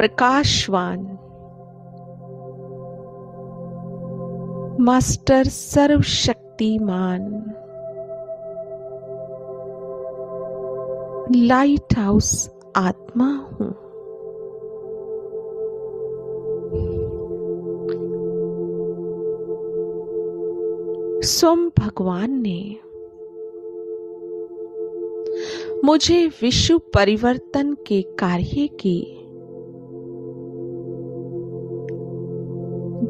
प्रकाशवान, master सर्वशक्तिमान, light house आत्मा हूं। स्वयं भगवान ने मुझे विश्व परिवर्तन के कार्य की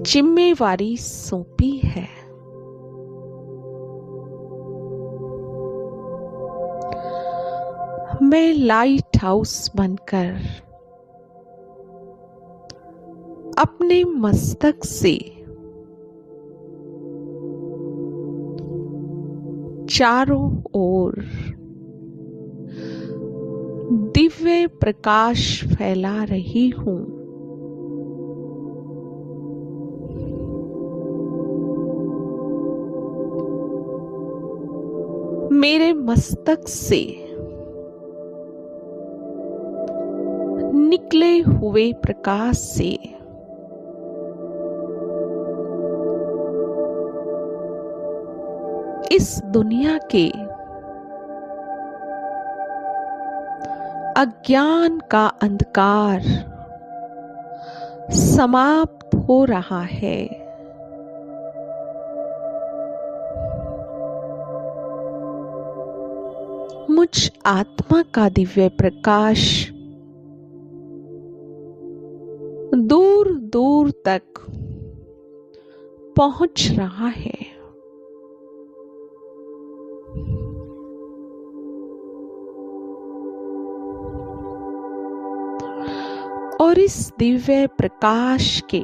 जिम्मेवारी सौंपी है। मैं लाइट हाउस बनकर अपने मस्तक से चारों ओर दिव्य प्रकाश फैला रही हूं। मेरे मस्तक से निकले हुए प्रकाश से इस दुनिया के अज्ञान का अंधकार समाप्त हो रहा है। मुझ आत्मा का दिव्य प्रकाश दूर दूर तक पहुंच रहा है। और इस दिव्य प्रकाश के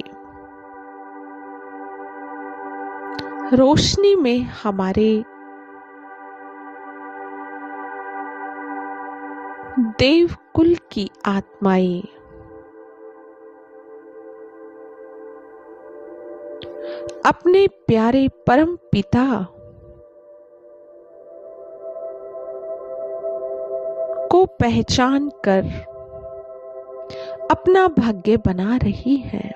रोशनी में हमारे देवकुल की आत्माएं अपने प्यारे परम पिता को पहचान कर अपना भाग्य बना रही है।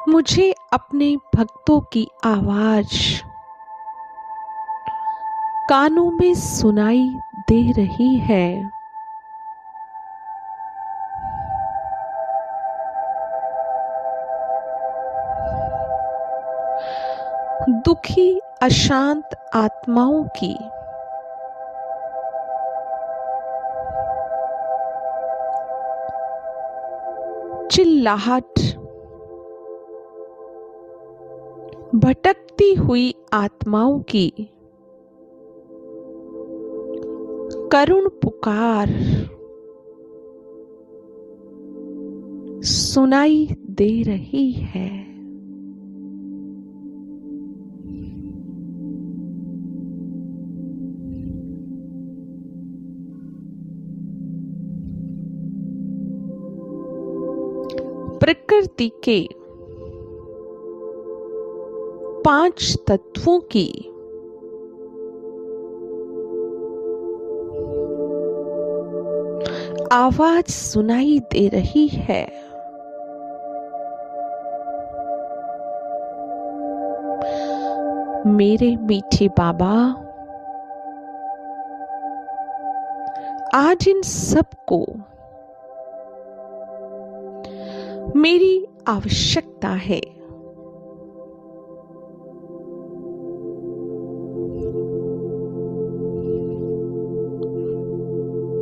मुझे अपने भक्तों की आवाज कानों में सुनाई दे रही है। दुखी अशांत आत्माओं की चिल्लाहट, भटकती हुई आत्माओं की करुण पुकार सुनाई दे रही है। प्रकृति के 5 तत्वों की आवाज सुनाई दे रही है। मेरे मीठे बाबा आज इन सबको मेरी आवश्यकता है।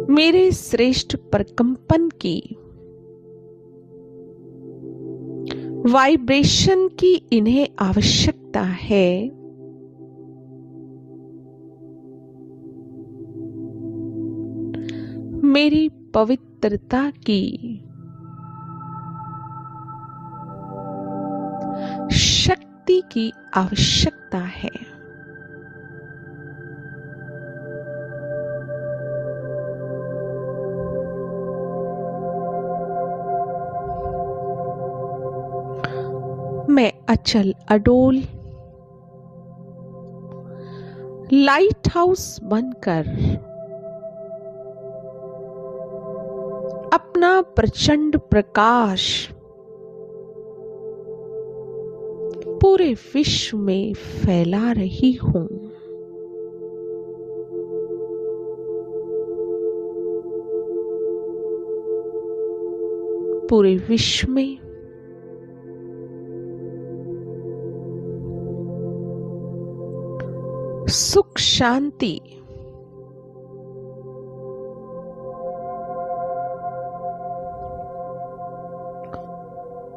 मेरे श्रेष्ठ प्रकंपन की वाइब्रेशन की इन्हें आवश्यकता है। मेरी पवित्रता की शक्ति की आवश्यकता है। मैं अचल अडोल लाइट हाउस बनकर अपना प्रचंड प्रकाश पूरे विश्व में फैला रही हूं। पूरे विश्व में सुख शांति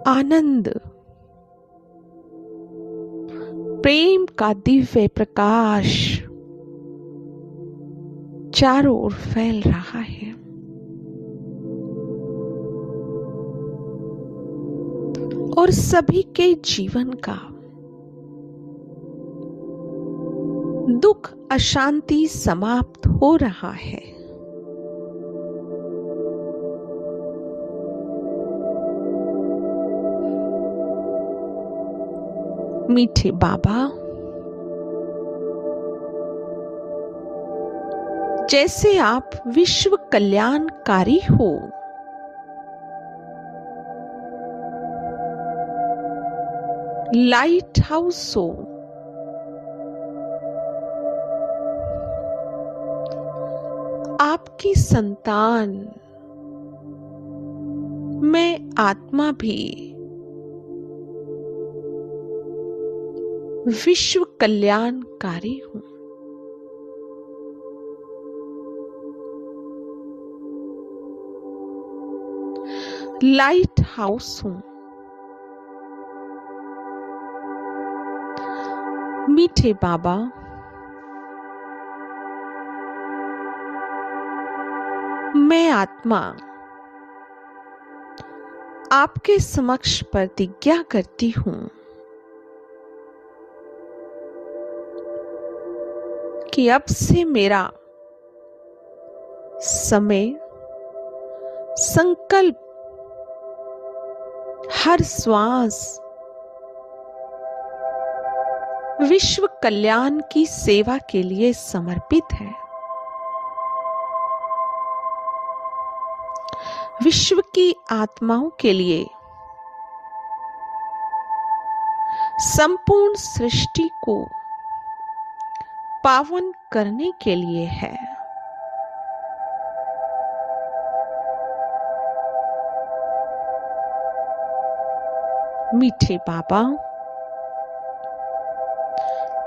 आनंद प्रेम का दिव्य प्रकाश चारों ओर फैल रहा है। और सभी के जीवन का दुख अशांति समाप्त हो रहा है। मीठे बाबा, जैसे आप विश्व कल्याणकारी हो, लाइट हाउस हो, आपकी संतान मैं आत्मा भी विश्व कल्याणकारी हूं। लाइट हाउस हूं। मीठे बाबा, मैं आत्मा आपके समक्ष प्रतिज्ञा करती हूं कि अब से मेरा समय, संकल्प, हर श्वास विश्व कल्याण की सेवा के लिए समर्पित है। विश्व की आत्माओं के लिए, संपूर्ण सृष्टि को पावन करने के लिए है। मीठे बाबा,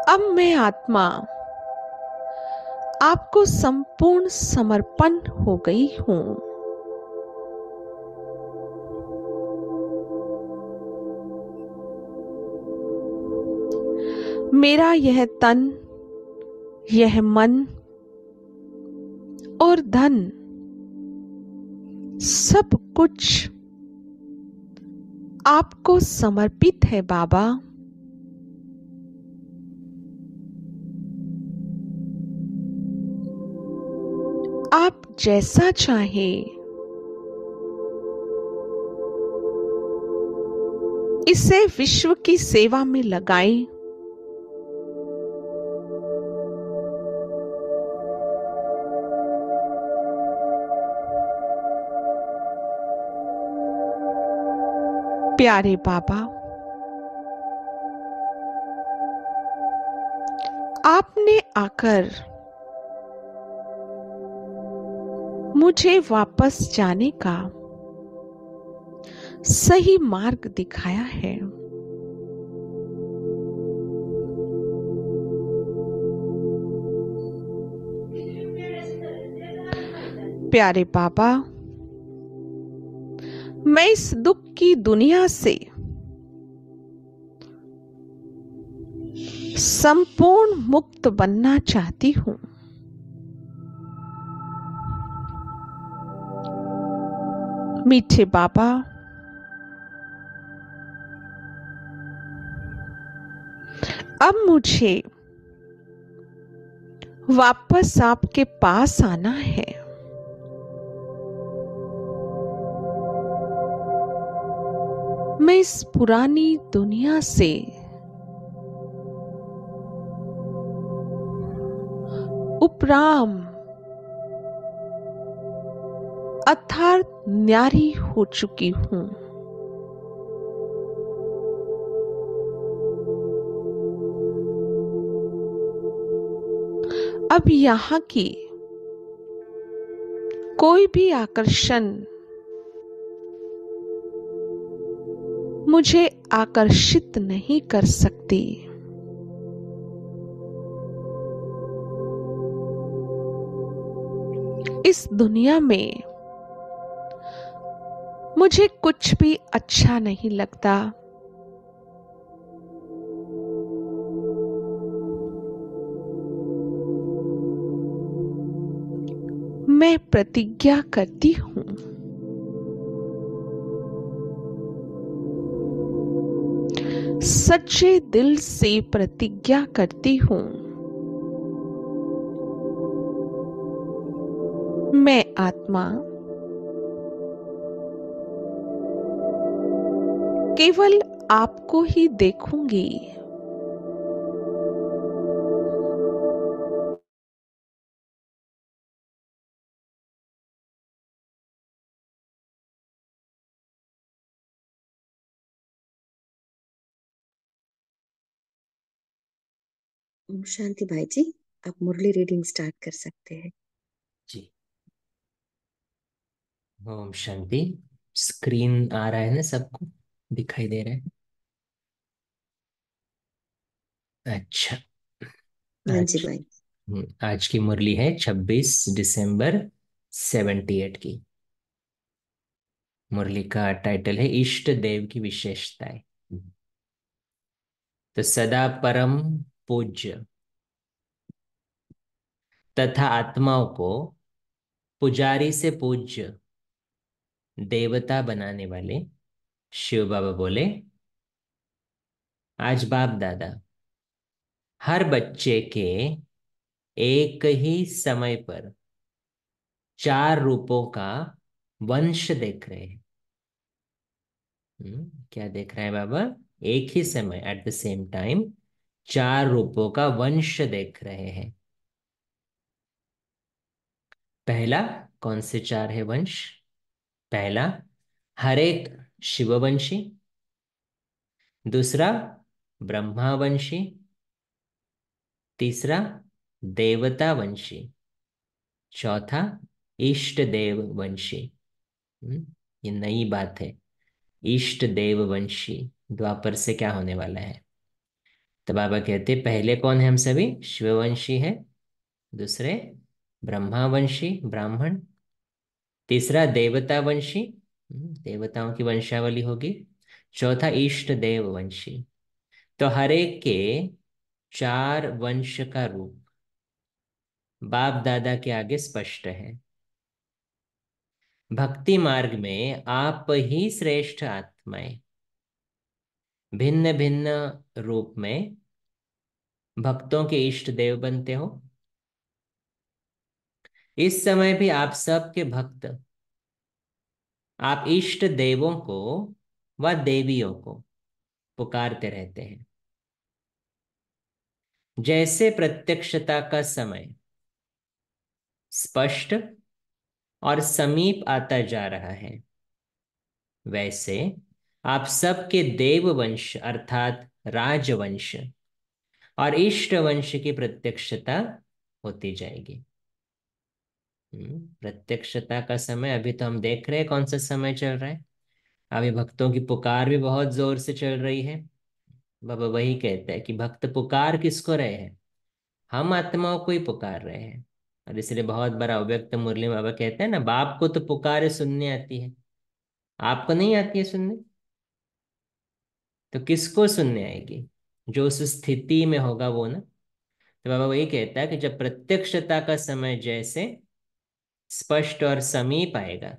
अब मैं आत्मा आपको संपूर्ण समर्पण हो गई हूं। मेरा यह तन, यह मन और धन सब कुछ आपको समर्पित है बाबा। आप जैसा चाहें इसे विश्व की सेवा में लगाएं। प्यारे बाबा, आपने आकर मुझे वापस जाने का सही मार्ग दिखाया है। प्यारे बाबा, मैं इस दुख की दुनिया से संपूर्ण मुक्त बनना चाहती हूं। मीठे बाबा, अब मुझे वापस आपके पास आना है। मैं इस पुरानी दुनिया से प्राम अर्थात न्यारी हो चुकी हूं। अब यहाँ की कोई भी आकर्षण मुझे आकर्षित नहीं कर सकती। इस दुनिया में मुझे कुछ भी अच्छा नहीं लगता। मैं प्रतिज्ञा करती हूं, सच्चे दिल से प्रतिज्ञा करती हूं, मैं आत्मा केवल आपको ही देखूंगी। ओम शांति भाई जी, आप मुरली रीडिंग स्टार्ट कर सकते हैं। जी। ओम शांति। स्क्रीन आ रहा है ना, सबको दिखाई दे रहा है? अच्छा। हाँ जी आज भाई। आज की मुरली है 26 दिसंबर 78 की। मुरली का टाइटल है इष्ट देव की विशेषताएं। तो सदा परम पूज्य तथा आत्माओं को पुजारी से पूज्य देवता बनाने वाले शिव बाबा बोले, आज बाप दादा हर बच्चे के एक ही समय पर 4 रूपों का वंश देख रहे हैं। क्या देख रहे हैं बाबा? एक ही समय, एट द सेम टाइम, 4 रूपों का वंश देख रहे हैं। पहला, कौन से 4 है वंश? पहला, हर एक शिववंशी। दूसरा, ब्रह्मावंशी। तीसरा, देवता वंशी। चौथा, इष्ट देव वंशी। ये नई बात है, इष्ट देव वंशी। द्वापर से क्या होने वाला है? तो बाबा कहते पहले कौन है? हम सभी शिववंशी है। दूसरे ब्रह्मावंशी, ब्राह्मण। तीसरा देवता वंशी, देवताओं की वंशावली होगी। चौथा इष्ट देव वंशी। तो हर एक के 4 वंश का रूप बाप दादा के आगे स्पष्ट है। भक्ति मार्ग में आप ही श्रेष्ठ आत्माएं भिन्न भिन्न रूप में भक्तों के इष्ट देव बनते हो। इस समय भी आप सबके भक्त आप इष्ट देवों को व देवियों को पुकारते रहते हैं। जैसे प्रत्यक्षता का समय स्पष्ट और समीप आता जा रहा है, वैसे आप सबके देव वंश अर्थात राजवंश और इष्ट वंश की प्रत्यक्षता होती जाएगी। प्रत्यक्षता का समय अभी तो हम देख रहे हैं कौन सा समय चल रहा है। अभी भक्तों की पुकार भी बहुत जोर से चल रही है। बाबा वही कहता है कि भक्त पुकार किसको रहे हैं? हम आत्माओं को ही पुकार रहे हैं। और इसलिए बहुत बड़ा अव्यक्त मुरली में बाबा कहते हैं ना, बाप को तो पुकारे सुनने आती है, आपको नहीं आती है सुनने। तो किसको सुनने आएगी? जो उस स्थिति में होगा वो ना। तो बाबा वही कहता है कि जब प्रत्यक्षता का समय जैसे स्पष्ट और समीप आएगा,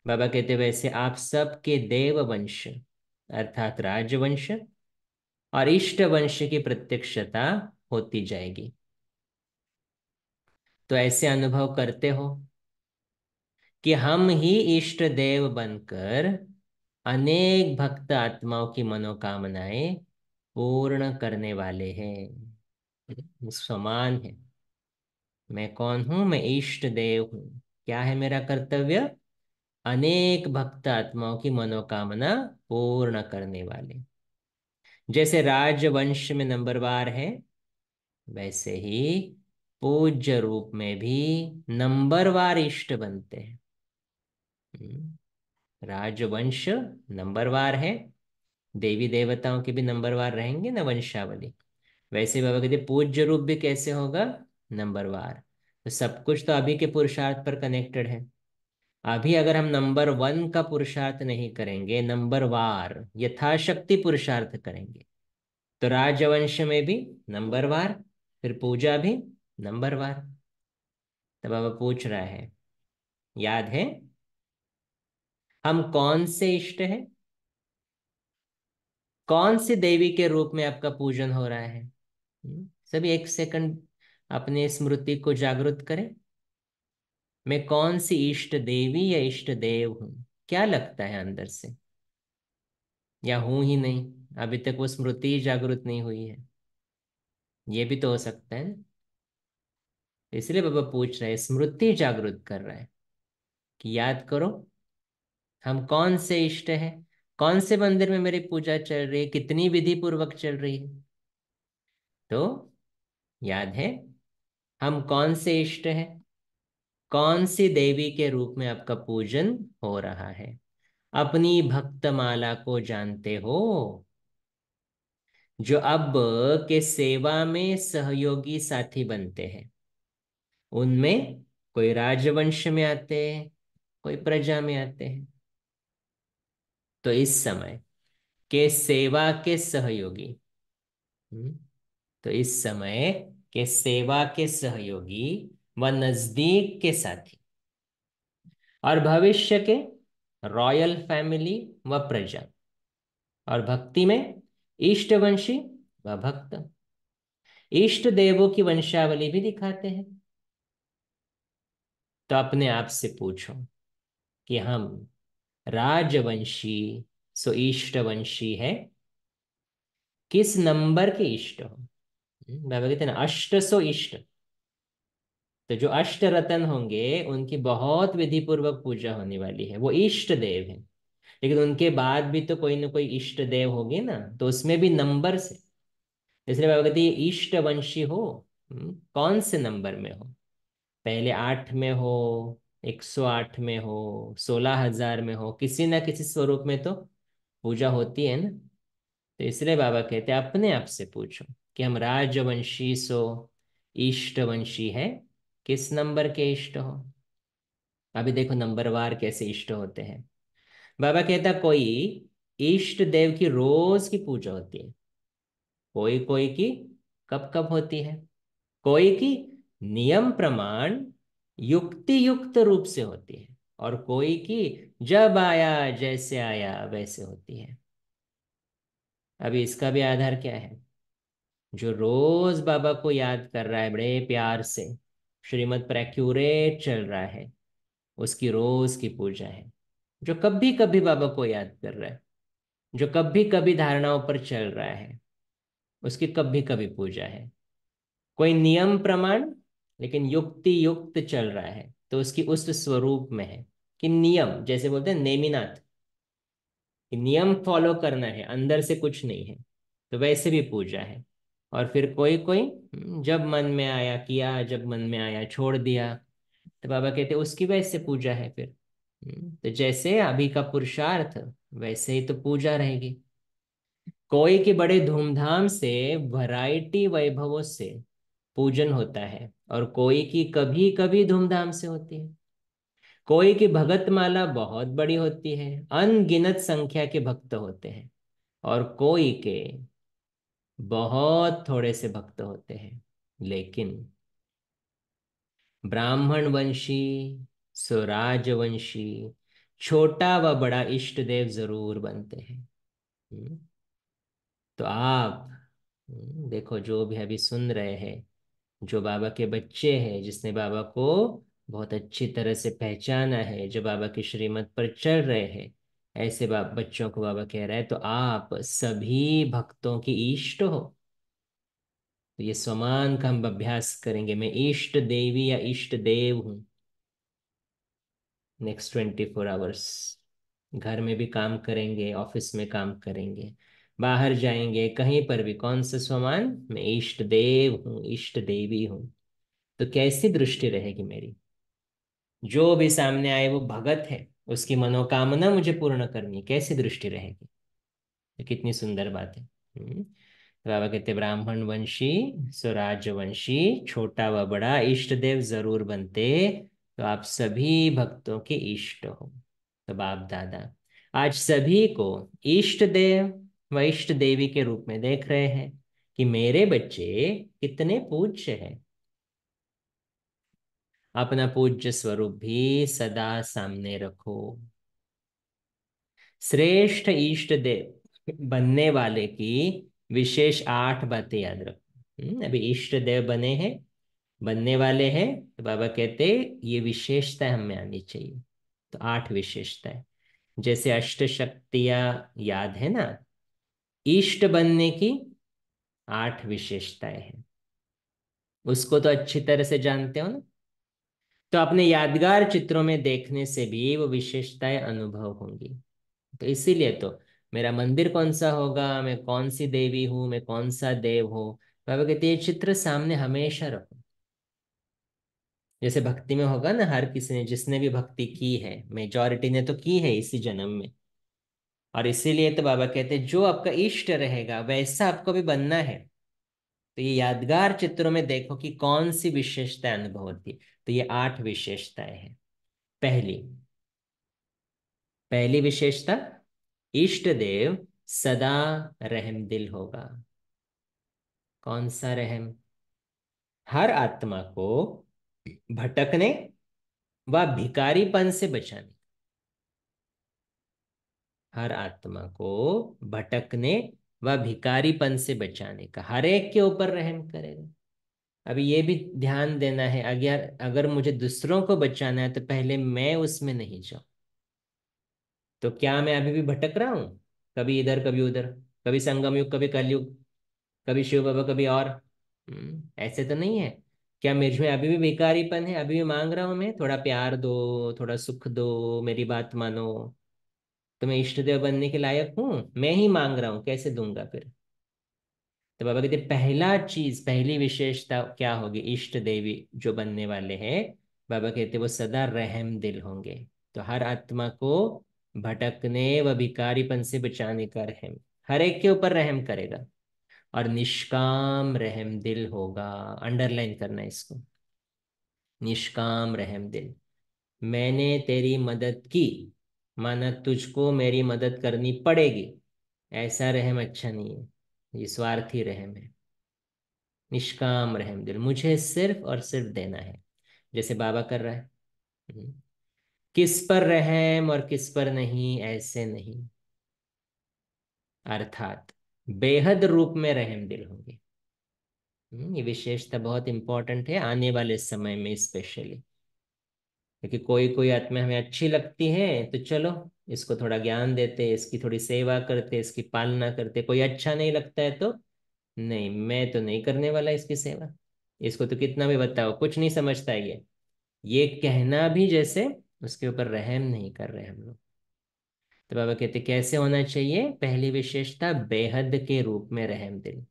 बाबा कहते वैसे आप सबके देव वंश अर्थात राजवंश और इष्ट वंश की प्रत्यक्षता होती जाएगी। तो ऐसे अनुभव करते हो कि हम ही इष्ट देव बनकर अनेक भक्त आत्माओं की मनोकामनाएं पूर्ण करने वाले हैं। समान है। मैं कौन हूं? मैं इष्ट देव हूं। क्या है मेरा कर्तव्य? अनेक भक्त आत्माओं की मनोकामना पूर्ण करने वाले। जैसे राजवंश में नंबरवार है, वैसे ही पूज्य रूप में भी नंबरवार इष्ट बनते हैं। राजवंश नंबरवार है, देवी देवताओं के भी नंबरवार रहेंगे ना वंशावली। वैसे बाबा कहते पूज्य रूप भी कैसे होगा? नंबरवार। तो सब कुछ तो अभी के पुरुषार्थ पर कनेक्टेड है। अभी अगर हम नंबर 1 का पुरुषार्थ नहीं करेंगे, नंबर वार यथाशक्ति पुरुषार्थ करेंगे, तो राजवंश में भी नंबर वार, फिर पूजा भी नंबर वार। तब बाबा पूछ रहा है, याद है हम कौन से इष्ट हैं? कौन सी देवी के रूप में आपका पूजन हो रहा है? सभी एक सेकंड अपने स्मृति को जागृत करें। मैं कौन सी इष्ट देवी या इष्ट देव हूं? क्या लगता है अंदर से? या हूं ही नहीं, अभी तक वो स्मृति ही जागृत नहीं हुई है। ये भी तो हो सकता है। इसलिए बाबा पूछ रहे हैं, स्मृति जागृत कर रहा है कि याद करो हम कौन से इष्ट हैं, कौन से मंदिर में मेरी पूजा चल रही है, कितनी विधि पूर्वक चल रही है। तो याद है हम कौन से इष्ट हैं, कौन सी देवी के रूप में आपका पूजन हो रहा है। अपनी भक्तमाला को जानते हो, जो अब के सेवा में सहयोगी साथी बनते हैं। उनमें कोई राजवंश में आते हैं, कोई प्रजा में आते हैं। तो इस समय के सेवा के सहयोगी, हम्म, तो इस समय के सेवा के सहयोगी व नजदीक के साथी, और भविष्य के रॉयल फैमिली व प्रजा, और भक्ति में इष्टवंशी व भक्त। इष्ट देवों की वंशावली भी दिखाते हैं। तो अपने आप से पूछो कि हम राजवंशी सो इष्टवंशी है, किस नंबर के इष्ट हो? बाबा कहते हैं ना, अष्ट सो इष्ट। तो जो अष्ट रतन होंगे उनकी बहुत विधि पूर्वक पूजा होने वाली है, वो इष्ट देव है। लेकिन उनके बाद भी तो कोई ना कोई इष्ट देव होंगे ना, तो उसमें भी नंबर से। इसलिए बाबा कहते हैं ये इष्टवंशी हो, कौन से नंबर में हो? पहले 8 में हो, 108 में हो, 16,000 में हो, किसी ना किसी स्वरूप में तो पूजा होती है ना। तो इसलिए बाबा कहते हैं अपने आप से पूछो कि हम राजवंशी सो इष्टवंशी है, किस नंबर के इष्ट हो? अभी देखो नंबरवार कैसे इष्ट होते हैं। बाबा कहता कोई इष्ट देव की रोज की पूजा होती है, कोई कोई की कब कब होती है, कोई की नियम प्रमाण युक्ति युक्त रूप से होती है, और कोई की जब आया जैसे आया वैसे होती है। अभी इसका भी आधार क्या है? जो रोज बाबा को याद कर रहा है बड़े प्यार से, श्रीमद पर एक्यूरेट चल रहा है, उसकी रोज की पूजा है। जो कभी कभी बाबा को याद कर रहा है, जो कभी कभी धारणाओं पर चल रहा है, उसकी कभी कभी पूजा है। कोई नियम प्रमाण लेकिन युक्ति युक्त चल रहा है, तो उसकी उस स्वरूप में है कि नियम, जैसे बोलते हैं नेमिनाथ, कि नियम फॉलो करना है, अंदर से कुछ नहीं है, तो वैसे भी पूजा है। और फिर कोई कोई जब मन में आया किया, जब मन में आया छोड़ दिया, तो बाबा कहते उसकी वैसे पूजा है फिर। तो जैसे अभी का पुरुषार्थ, वैसे ही तो पूजा रहेगी। कोई के बड़े धूमधाम से वैरायटी वैभवों से पूजन होता है, और कोई की कभी कभी धूमधाम से होती है। कोई की भगत माला बहुत बड़ी होती है, अनगिनत संख्या के भक्त होते हैं, और कोई के बहुत थोड़े से भक्त होते हैं। लेकिन ब्राह्मण वंशी स्वराज वंशी छोटा व बड़ा इष्ट देव जरूर बनते हैं। हम्म, तो आप देखो जो भी अभी सुन रहे हैं, जो बाबा के बच्चे हैं, जिसने बाबा को बहुत अच्छी तरह से पहचाना है, जो बाबा की श्रीमत पर चल रहे हैं, ऐसे बच्चों को बाबा कह रहा है तो आप सभी भक्तों की इष्ट हो। तो ये स्वमान का हम अभ्यास करेंगे। मैं इष्ट देवी या इष्ट देव हूं। नेक्स्ट 24 आवर्स घर में भी काम करेंगे, ऑफिस में काम करेंगे, बाहर जाएंगे, कहीं पर भी कौन सा स्वमान, मैं इष्ट देव हूँ, इष्ट देवी हूँ। तो कैसी दृष्टि रहेगी मेरी? जो भी सामने आए वो भगत है, उसकी मनोकामना मुझे पूर्ण करनी है, कैसी दृष्टि रहेगी? तो कितनी सुंदर बात है। तो बाबा कहते ब्राह्मण वंशी स्वराजवंशी, छोटा व बड़ा इष्ट देव जरूर बनते, तो आप सभी भक्तों के इष्ट हो। तो बाप दादा आज सभी को इष्ट देव व इष्ट देवी के रूप में देख रहे हैं कि मेरे बच्चे कितने पूज्य हैं। अपना पूज्य स्वरूप भी सदा सामने रखो। श्रेष्ठ इष्ट देव बनने वाले की विशेष 8 बातें याद रखो। अभी इष्ट देव बने हैं, बनने वाले हैं, तो बाबा कहते ये विशेषता हमें आनी चाहिए। तो 8 विशेषताएं, जैसे अष्ट शक्तियां याद है ना, इष्ट बनने की 8 विशेषताएं हैं। उसको तो अच्छी तरह से जानते हो ना, तो अपने यादगार चित्रों में देखने से भी वो विशेषताएं अनुभव होंगी। तो इसीलिए तो मेरा मंदिर कौन सा होगा, मैं कौन सी देवी हूँ, मैं कौन सा देव हूँ, बाबा कहते ये चित्र सामने हमेशा रखो। जैसे भक्ति में होगा ना, हर किसी ने जिसने भी भक्ति की है, मेजॉरिटी ने तो की है इसी जन्म में, और इसीलिए तो बाबा कहते जो आपका इष्ट रहेगा वैसा आपको भी बनना है। तो ये यादगार चित्रों में देखो कि कौन सी विशेषता अनुभव होती है। तो ये 8 विशेषताएं हैं। पहली पहली विशेषता, इष्ट देव सदा रहमदिल होगा। कौन सा रहम? हर आत्मा को भटकने व भिकारीपन से बचाने। हर आत्मा को भटकने व भिकारीपन से बचाने का, हर एक के ऊपर रहम करेगा। अभी ये भी ध्यान देना है, अगर अगर मुझे दूसरों को बचाना है तो पहले मैं उसमें नहीं जाऊं। तो क्या मैं अभी भी भटक रहा हूं? कभी इधर कभी उधर, कभी संगम युग कभी कलयुग, कभी शिव बाबा कभी और। ऐसे तो नहीं है। क्या मुझ में अभी भी भिखारीपन है? अभी भी मांग रहा हूं मैं, थोड़ा प्यार दो, थोड़ा सुख दो, मेरी बात मानो। तो मैं इष्ट देव बनने के लायक हूँ? मैं ही मांग रहा हूँ, कैसे दूंगा फिर? तो बाबा कहते पहला चीज, पहली विशेषता क्या होगी इष्ट देवी जो बनने वाले हैं? बाबा कहते वो सदा रहम दिल होंगे। तो हर आत्मा को भटकने व भिखारीपन से बचाने का रहम, हर एक के ऊपर रहम करेगा। और निष्काम रहम दिल होगा। अंडरलाइन करना है इसको, निष्काम रहम दिल। मैंने तेरी मदद की, माना तुझको मेरी मदद करनी पड़ेगी, ऐसा रहम अच्छा नहीं है, ये स्वार्थी रहम है। निष्काम रहम दिल, मुझे सिर्फ और सिर्फ देना है, जैसे बाबा कर रहा है। हम्म। किस पर रहम और किस पर नहीं, ऐसे नहीं। अर्थात बेहद रूप में रहम दिल होंगे। ये विशेषता बहुत इंपॉर्टेंट है आने वाले समय में स्पेशली, क्योंकि कोई कोई आत्मा हमें अच्छी लगती है तो चलो इसको थोड़ा ज्ञान देते, इसकी थोड़ी सेवा करते, इसकी पालना करते। कोई अच्छा नहीं लगता है तो नहीं, मैं तो नहीं करने वाला इसकी सेवा, इसको तो कितना भी बताओ कुछ नहीं समझता है ये कहना भी जैसे उसके ऊपर रहम नहीं कर रहे हम लोग। तो बाबा कहते कैसे होना चाहिए? पहली विशेषता, बेहद के रूप में रहम दिल।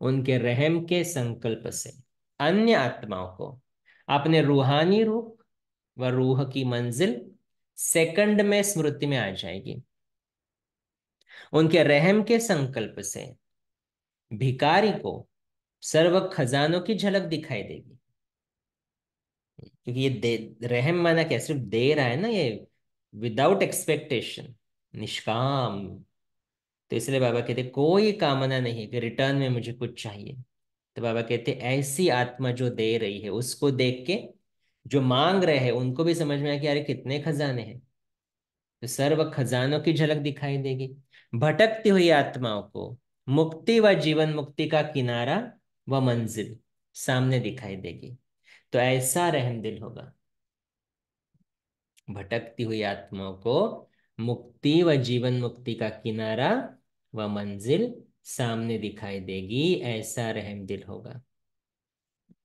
उनके रहम के संकल्प से अन्य आत्माओं को अपने रूहानी रूप व रूह की मंजिल सेकंड में स्मृति में आ जाएगी। उनके रहम के संकल्प से भिकारी को सर्व खजानों की झलक दिखाई देगी। क्योंकि ये रहम माना क्या, सिर्फ दे रहा है ना ये, विदाउट एक्सपेक्टेशन, निष्काम। तो इसलिए बाबा कहते कोई कामना नहीं कि रिटर्न में मुझे कुछ चाहिए। तो बाबा कहते ऐसी आत्मा जो दे रही है उसको देख के जो मांग रहे हैं उनको भी समझ में आया कि अरे कितने खजाने हैं। तो सर्व खजानों की झलक दिखाई देगी। भटकती हुई आत्माओं को मुक्ति व जीवन मुक्ति का किनारा व मंजिल सामने दिखाई देगी। तो ऐसा रहम दिल होगा। भटकती हुई आत्माओं को मुक्ति व जीवन मुक्ति का किनारा व मंजिल सामने दिखाई देगी, ऐसा रहम दिल होगा।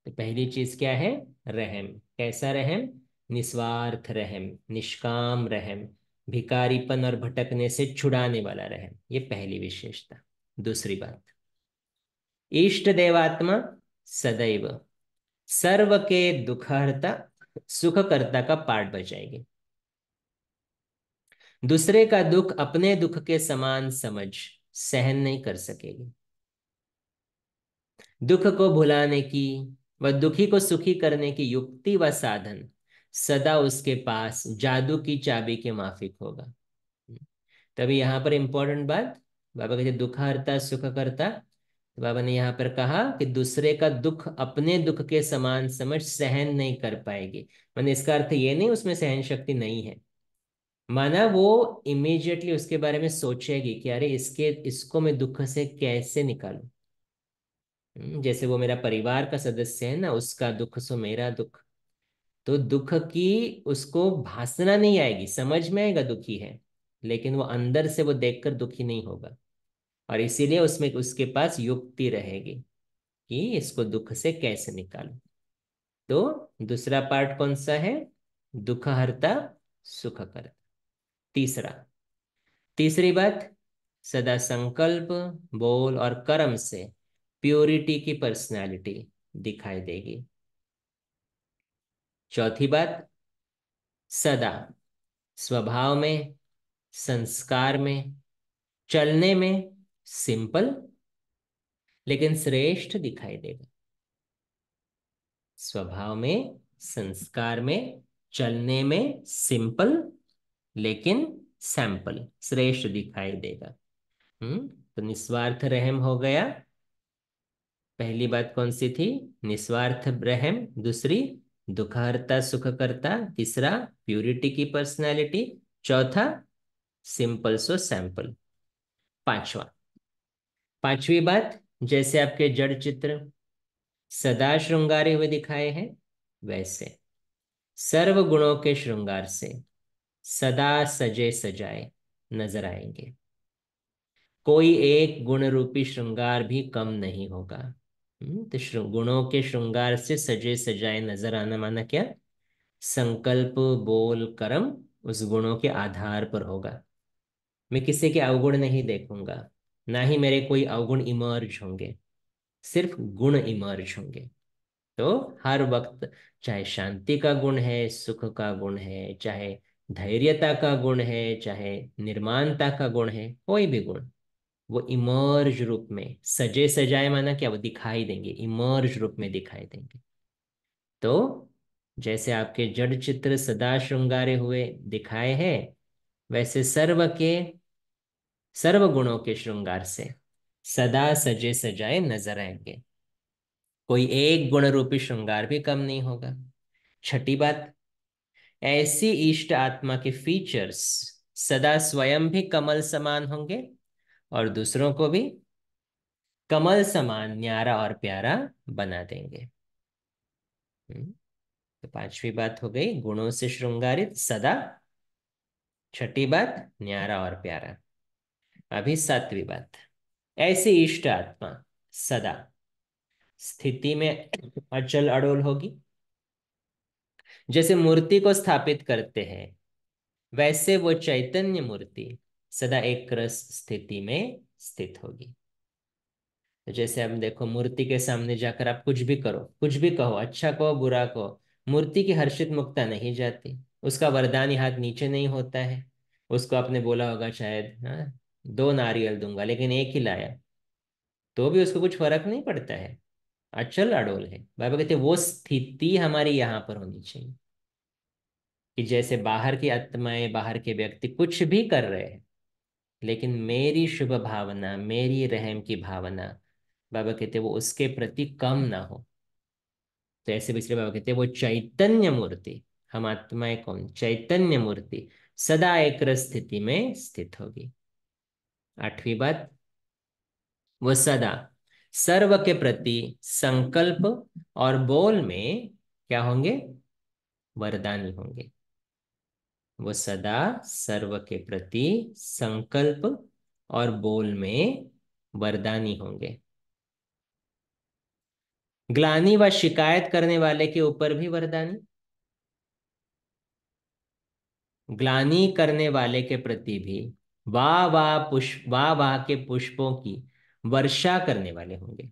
तो पहली चीज क्या है? रहम। कैसा रहम? निस्वार्थ रहम, निष्काम रहम, भिखारीपन और भटकने से छुड़ाने वाला रहम, ये पहली विशेषता। दूसरी बात, इष्ट देवात्मा सदैव सर्व के दुखहर्ता सुखकर्ता का पाठ बजाएगी। दूसरे का दुख अपने दुख के समान समझ सहन नहीं कर सकेगी। दुख को भुलाने की व दुखी को सुखी करने की युक्ति व साधन सदा उसके पास जादू की चाबी के माफिक होगा। तभी यहां पर इंपॉर्टेंट बात, बाबा कहते दुख हरता सुख करता। तो बाबा ने यहाँ पर कहा कि दूसरे का दुख अपने दुख के समान समझ सहन नहीं कर पाएगी। मैंने इसका अर्थ ये नहीं उसमें सहन शक्ति नहीं है, माना वो इमीडिएटली उसके बारे में सोचेगी कि अरे इसको मैं दुख से कैसे निकालूं। जैसे वो मेरा परिवार का सदस्य है ना, उसका दुख सो मेरा दुख। तो दुख की उसको भासना नहीं आएगी, समझ में आएगा दुखी है, लेकिन वो अंदर से वो देखकर दुखी नहीं होगा। और इसीलिए उसमें उसके पास युक्ति रहेगी कि इसको दुख से कैसे निकालूं। तो दूसरा पार्ट कौन सा है? दुख हरता सुख करता। तीसरा, तीसरी बात, सदा संकल्प बोल और कर्म से प्योरिटी की पर्सनालिटी दिखाई देगी। चौथी बात, सदा स्वभाव में, संस्कार में, चलने में सिंपल लेकिन श्रेष्ठ दिखाई देगा। स्वभाव में, संस्कार में, चलने में सिंपल लेकिन सैंपल, श्रेष्ठ दिखाई देगा। तो निस्वार्थ रहम हो गया। पहली बात कौन सी थी? निस्वार्थ रहम। दूसरी, दुखहर्ता सुख करता। तीसरा, प्यूरिटी की पर्सनालिटी। चौथा, सिंपल सो सैंपल। पांचवा, पांचवी बात, जैसे आपके जड़ चित्र सदा श्रृंगारे हुए दिखाए हैं, वैसे सर्व गुणों के श्रृंगार से सदा सजे सजाए नजर आएंगे। कोई एक गुण रूपी श्रृंगार भी कम नहीं होगा। तो गुणों के श्रृंगार से सजे सजाए नजर आना माना क्या? संकल्प बोल कर्म उस गुणों के आधार पर होगा। मैं किसी के अवगुण नहीं देखूंगा, ना ही मेरे कोई अवगुण इमर्ज होंगे, सिर्फ गुण इमर्ज होंगे। तो हर वक्त, चाहे शांति का गुण है, सुख का गुण है, चाहे धैर्यता का गुण है, चाहे निर्माणता का गुण है, कोई भी गुण, वो इमर्ज रूप में सजे सजाए माना क्या? वो दिखाई देंगे, इमर्ज रूप में दिखाई देंगे। तो जैसे आपके जड़ चित्र सदा श्रृंगारे हुए दिखाए हैं, वैसे सर्व गुणों के श्रृंगार से सदा सजे सजाए नजर आएंगे। कोई एक गुण रूपी श्रृंगार भी कम नहीं होगा। छठी बात, ऐसी इष्ट आत्मा के फीचर्स सदा स्वयं भी कमल समान होंगे और दूसरों को भी कमल समान न्यारा और प्यारा बना देंगे। तो पांचवी बात हो गई गुणों से श्रृंगारित सदा। छठी बात, न्यारा और प्यारा। अभी सातवीं बात, ऐसी इष्ट आत्मा सदा स्थिति में अचल अड़ोल होगी। जैसे मूर्ति को स्थापित करते हैं, वैसे वो चैतन्य मूर्ति सदा एक रस स्थिति में स्थित होगी। तो जैसे अब देखो, मूर्ति के सामने जाकर आप कुछ भी करो, कुछ भी कहो, अच्छा कहो बुरा कहो, मूर्ति की हर्षित मुक्ता नहीं जाती, उसका वरदानी हाथ नीचे नहीं होता है। उसको आपने बोला होगा शायद, हाँ, 2 नारियल दूंगा, लेकिन एक ही लाया, तो भी उसको कुछ फर्क नहीं पड़ता है, अचल अडोल है। बाबा कहते वो स्थिति हमारी यहाँ पर होनी चाहिए कि जैसे बाहर की आत्माएं, बाहर के व्यक्ति कुछ भी कर रहे हैं, लेकिन मेरी शुभ भावना, मेरी रहम की भावना, बाबा कहते वो उसके प्रति कम ना हो। तो ऐसे पिछले बाबा कहते वो चैतन्य मूर्ति, हम आत्माएं कौन? चैतन्य मूर्ति सदा एक रस स्थिति में स्थित होगी। आठवीं बात, वो सदा सर्व के प्रति संकल्प और बोल में क्या होंगे? वरदानी होंगे। वो सदा सर्व के प्रति संकल्प और बोल में वरदानी होंगे। ग्लानि व शिकायत करने वाले के ऊपर भी वरदानी, ग्लानि करने वाले के प्रति भी वाह वाह के पुष्पों की वर्षा करने वाले होंगे।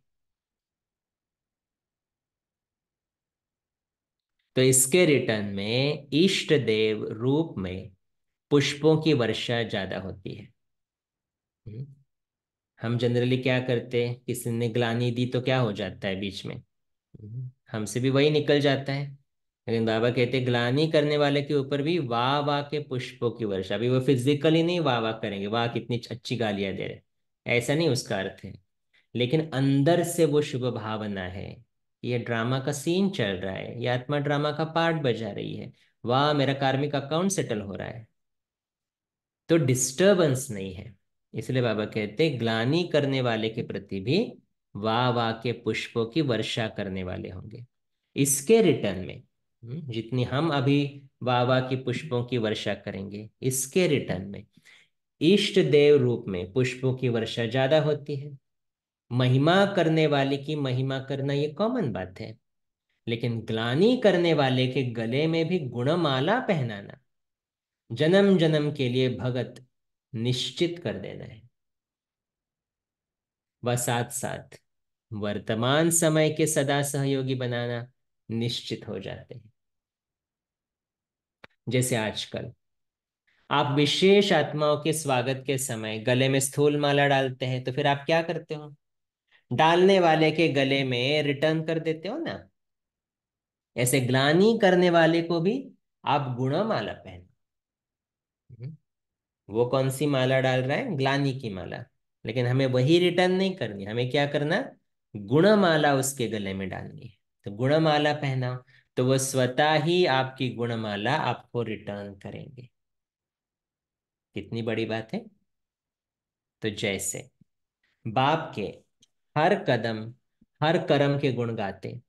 तो इसके रिटर्न में इष्ट देव रूप में पुष्पों की वर्षा ज्यादा होती है। हम्म। हम जनरली क्या करते हैं, किसी ने ग्लानि दी तो क्या हो जाता है बीच में, हमसे भी वही निकल जाता है। लेकिन बाबा कहते हैं ग्लानि करने वाले के ऊपर भी वाह वाह के पुष्पों की वर्षा। अभी वो फिजिकली नहीं वाह वाह करेंगे, वाह कितनी अच्छी गालियां दे रहे, ऐसा नहीं उसका अर्थ है। लेकिन अंदर से वो शुभ भावना है, ये ड्रामा का सीन चल रहा है, ये आत्मा ड्रामा का पार्ट बजा रही है, वाह मेरा कार्मिक अकाउंट सेटल हो रहा है, तो डिस्टरबेंस नहीं है। इसलिए बाबा कहते हैं ग्लानि करने वाले के प्रति भी वाह वाह के पुष्पों की वर्षा करने वाले होंगे। इसके रिटर्न में जितनी हम अभी वाह वाह की पुष्पों की वर्षा करेंगे, इसके रिटर्न में इष्ट देव रूप में पुष्पों की वर्षा ज्यादा होती है। महिमा करने वाले की महिमा करना ये कॉमन बात है, लेकिन ग्लानि करने वाले के गले में भी गुणमाला पहनाना, जन्म जन्म के लिए भगत निश्चित कर देना है। व साथ साथ वर्तमान समय के सदा सहयोगी बनाना निश्चित हो जाते हैं। जैसे आजकल आप विशेष आत्माओं के स्वागत के समय गले में स्थूल माला डालते हैं, तो फिर आप क्या करते हो, डालने वाले के गले में रिटर्न कर देते हो ना। ऐसे ग्लानि करने वाले को भी आप गुणमाला पहनो। वो कौन सी माला डाल रहा है, ग्लानि की माला, लेकिन हमें वही रिटर्न नहीं करनी, हमें क्या करना, गुणमाला उसके गले में डालनी है। तो गुणमाला पहनाओ, तो वो स्वतः ही आपकी गुणमाला आपको रिटर्न करेंगे। कितनी बड़ी बात है। तो जैसे बाप के हर कदम हर कर्म के गुण गाते,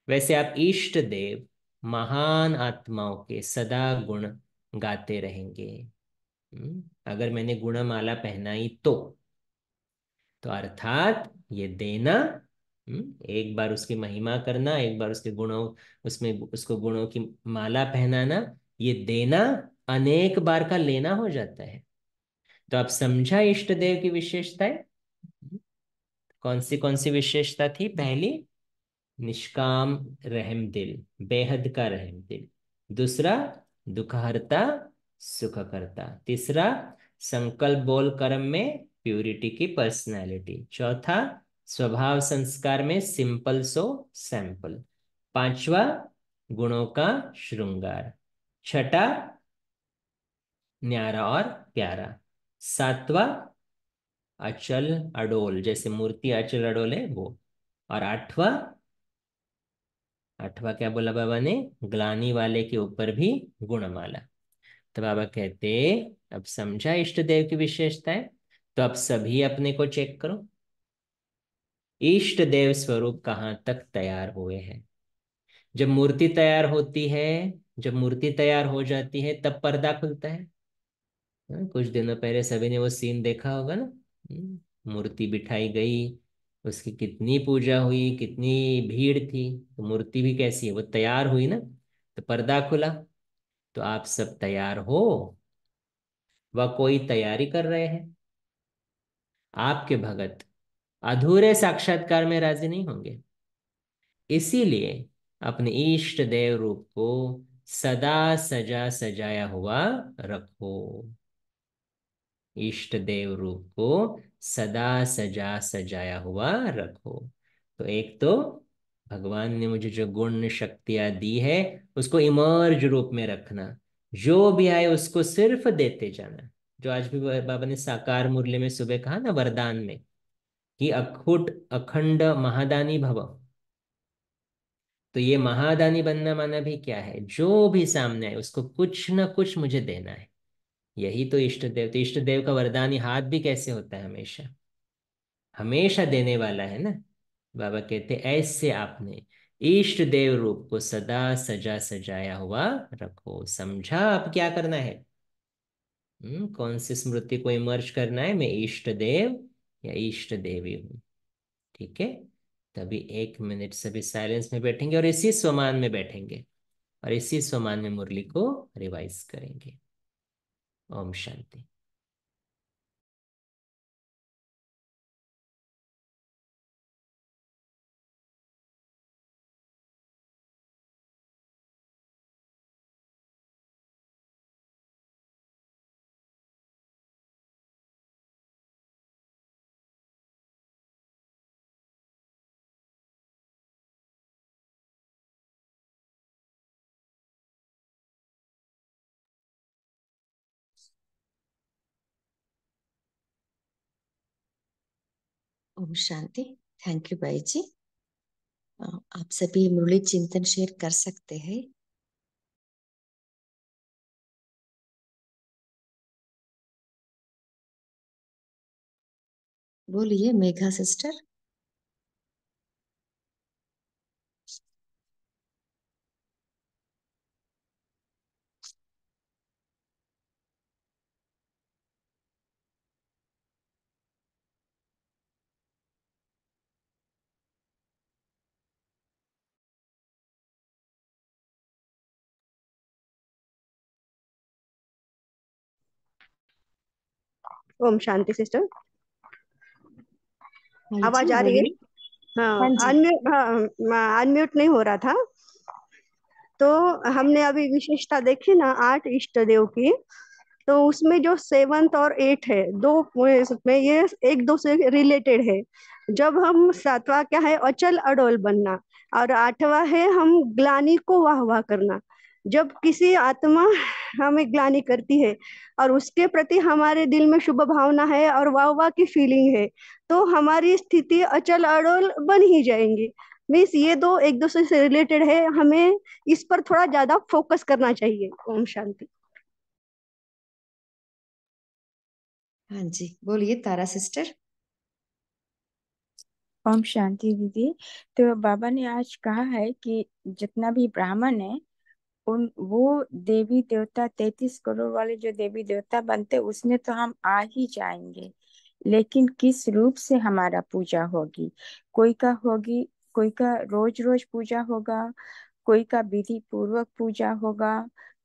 वैसे आप इष्ट देव महान आत्माओं के सदा गुण गाते रहेंगे। अगर मैंने गुणमाला पहनाई तो अर्थात ये देना, एक बार उसकी महिमा करना, एक बार उसके गुणों, उसमें उसको गुणों की माला पहनाना, ये देना अनेक बार का लेना हो जाता है। तो आप समझा इष्ट देव की विशेषताएं, कौन सी विशेषता थी। पहली, निष्काम रहम दिल, बेहद का रहम दिल। दूसरा, दुखहर्ता सुख करता। तीसरा, संकल्प बोल कर्म में प्यूरिटी की पर्सनैलिटी। चौथा, स्वभाव संस्कार में सिंपल सो सैंपल। पांचवा, गुणों का श्रृंगार। छठा, न्यारा और प्यारा। सातवां, अचल अडोल, जैसे मूर्ति अचल अडोल है वो। और आठवां, आठवां क्या बोला बाबा ने, ग्लानि वाले के ऊपर भी गुणमाला। तो बाबा कहते, अब समझा इष्ट देव की विशेषताएं, तो अब सभी अपने को चेक करो, इष्ट देव स्वरूप कहाँ तक तैयार हुए हैं। जब मूर्ति तैयार होती है, जब मूर्ति तैयार हो जाती है, तब पर्दा खुलता है। कुछ दिनों पहले सभी ने वो सीन देखा होगा ना। मूर्ति बिठाई गई, उसकी कितनी पूजा हुई, कितनी भीड़ थी, तो मूर्ति भी कैसी है, वो तैयार हुई ना, तो पर्दा खुला। तो आप सब तैयार हो, व कोई तैयारी कर रहे हैं। आपके भगत अधूरे साक्षात्कार में राजी नहीं होंगे, इसीलिए अपने इष्ट देव रूप को सदा सजा सजाया हुआ रखो। इष्ट देव रूप को सदा सजा सजाया हुआ रखो। तो एक तो भगवान ने मुझे जो गुण शक्तियां दी है, उसको इमर्ज रूप में रखना, जो भी आए उसको सिर्फ देते जाना। जो आज भी बाबा ने साकार मुरली में सुबह कहा ना, वरदान में, कि अखुट अखंड महादानी भव। तो ये महादानी बनना माना भी क्या है, जो भी सामने आए उसको कुछ ना कुछ मुझे देना है। यही तो इष्ट देव, तो इष्ट देव का वरदानी हाथ भी कैसे होता है, हमेशा हमेशा देने वाला है ना। बाबा कहते ऐसे आपने इष्ट देव रूप को सदा सजा सजाया हुआ रखो। समझा अब क्या करना है, कौन सी स्मृति को इमर्ज करना है, मैं इष्ट देव या इष्ट देवी हूँ। ठीक है, तभी 1 मिनट सभी साइलेंस में बैठेंगे और इसी स्वमान में बैठेंगे और इसी स्वमान में मुरली को रिवाइज करेंगे। ओम शांति। ओम शांति। थैंक यू भाई जी। आप सभी मुरली चिंतन शेयर कर सकते हैं। बोलिए मेघा सिस्टर। ओम शांति सिस्टर। हाँ जी आवाज आ रही है? बोलिए। हाँ हाँ, जी। अनम्यूट, हाँ, अनम्यूट नहीं हो रहा था। तो हमने अभी विशेषता देखी ना 8 इष्ट देव की। तो उसमें जो 7th और 8 है, दो में ये एक दो से रिलेटेड है। जब हम 7वां क्या है, अचल अडोल बनना, और 8वां है हम ग्लानि को वाह वाह करना। जब किसी आत्मा हमें ग्लानि करती है और उसके प्रति हमारे दिल में शुभ भावना है और वाह वाह की फीलिंग है, तो हमारी स्थिति अचल अडोल बन ही जाएंगी। मीन्स ये दो एक दूसरे से रिलेटेड है, हमें इस पर थोड़ा ज्यादा फोकस करना चाहिए। ओम शांति। हाँ जी बोलिए तारा सिस्टर। ओम शांति दीदी। तो बाबा ने आज कहा है कि जितना भी ब्राह्मण है उन वो देवी देवता 33 करोड़ वाले जो देवी देवता बनते उसमें तो हम आ ही जाएंगे, लेकिन किस रूप से हमारा पूजा होगी। कोई का होगी, कोई का रोज रोज पूजा होगा, कोई का विधि पूर्वक पूजा होगा,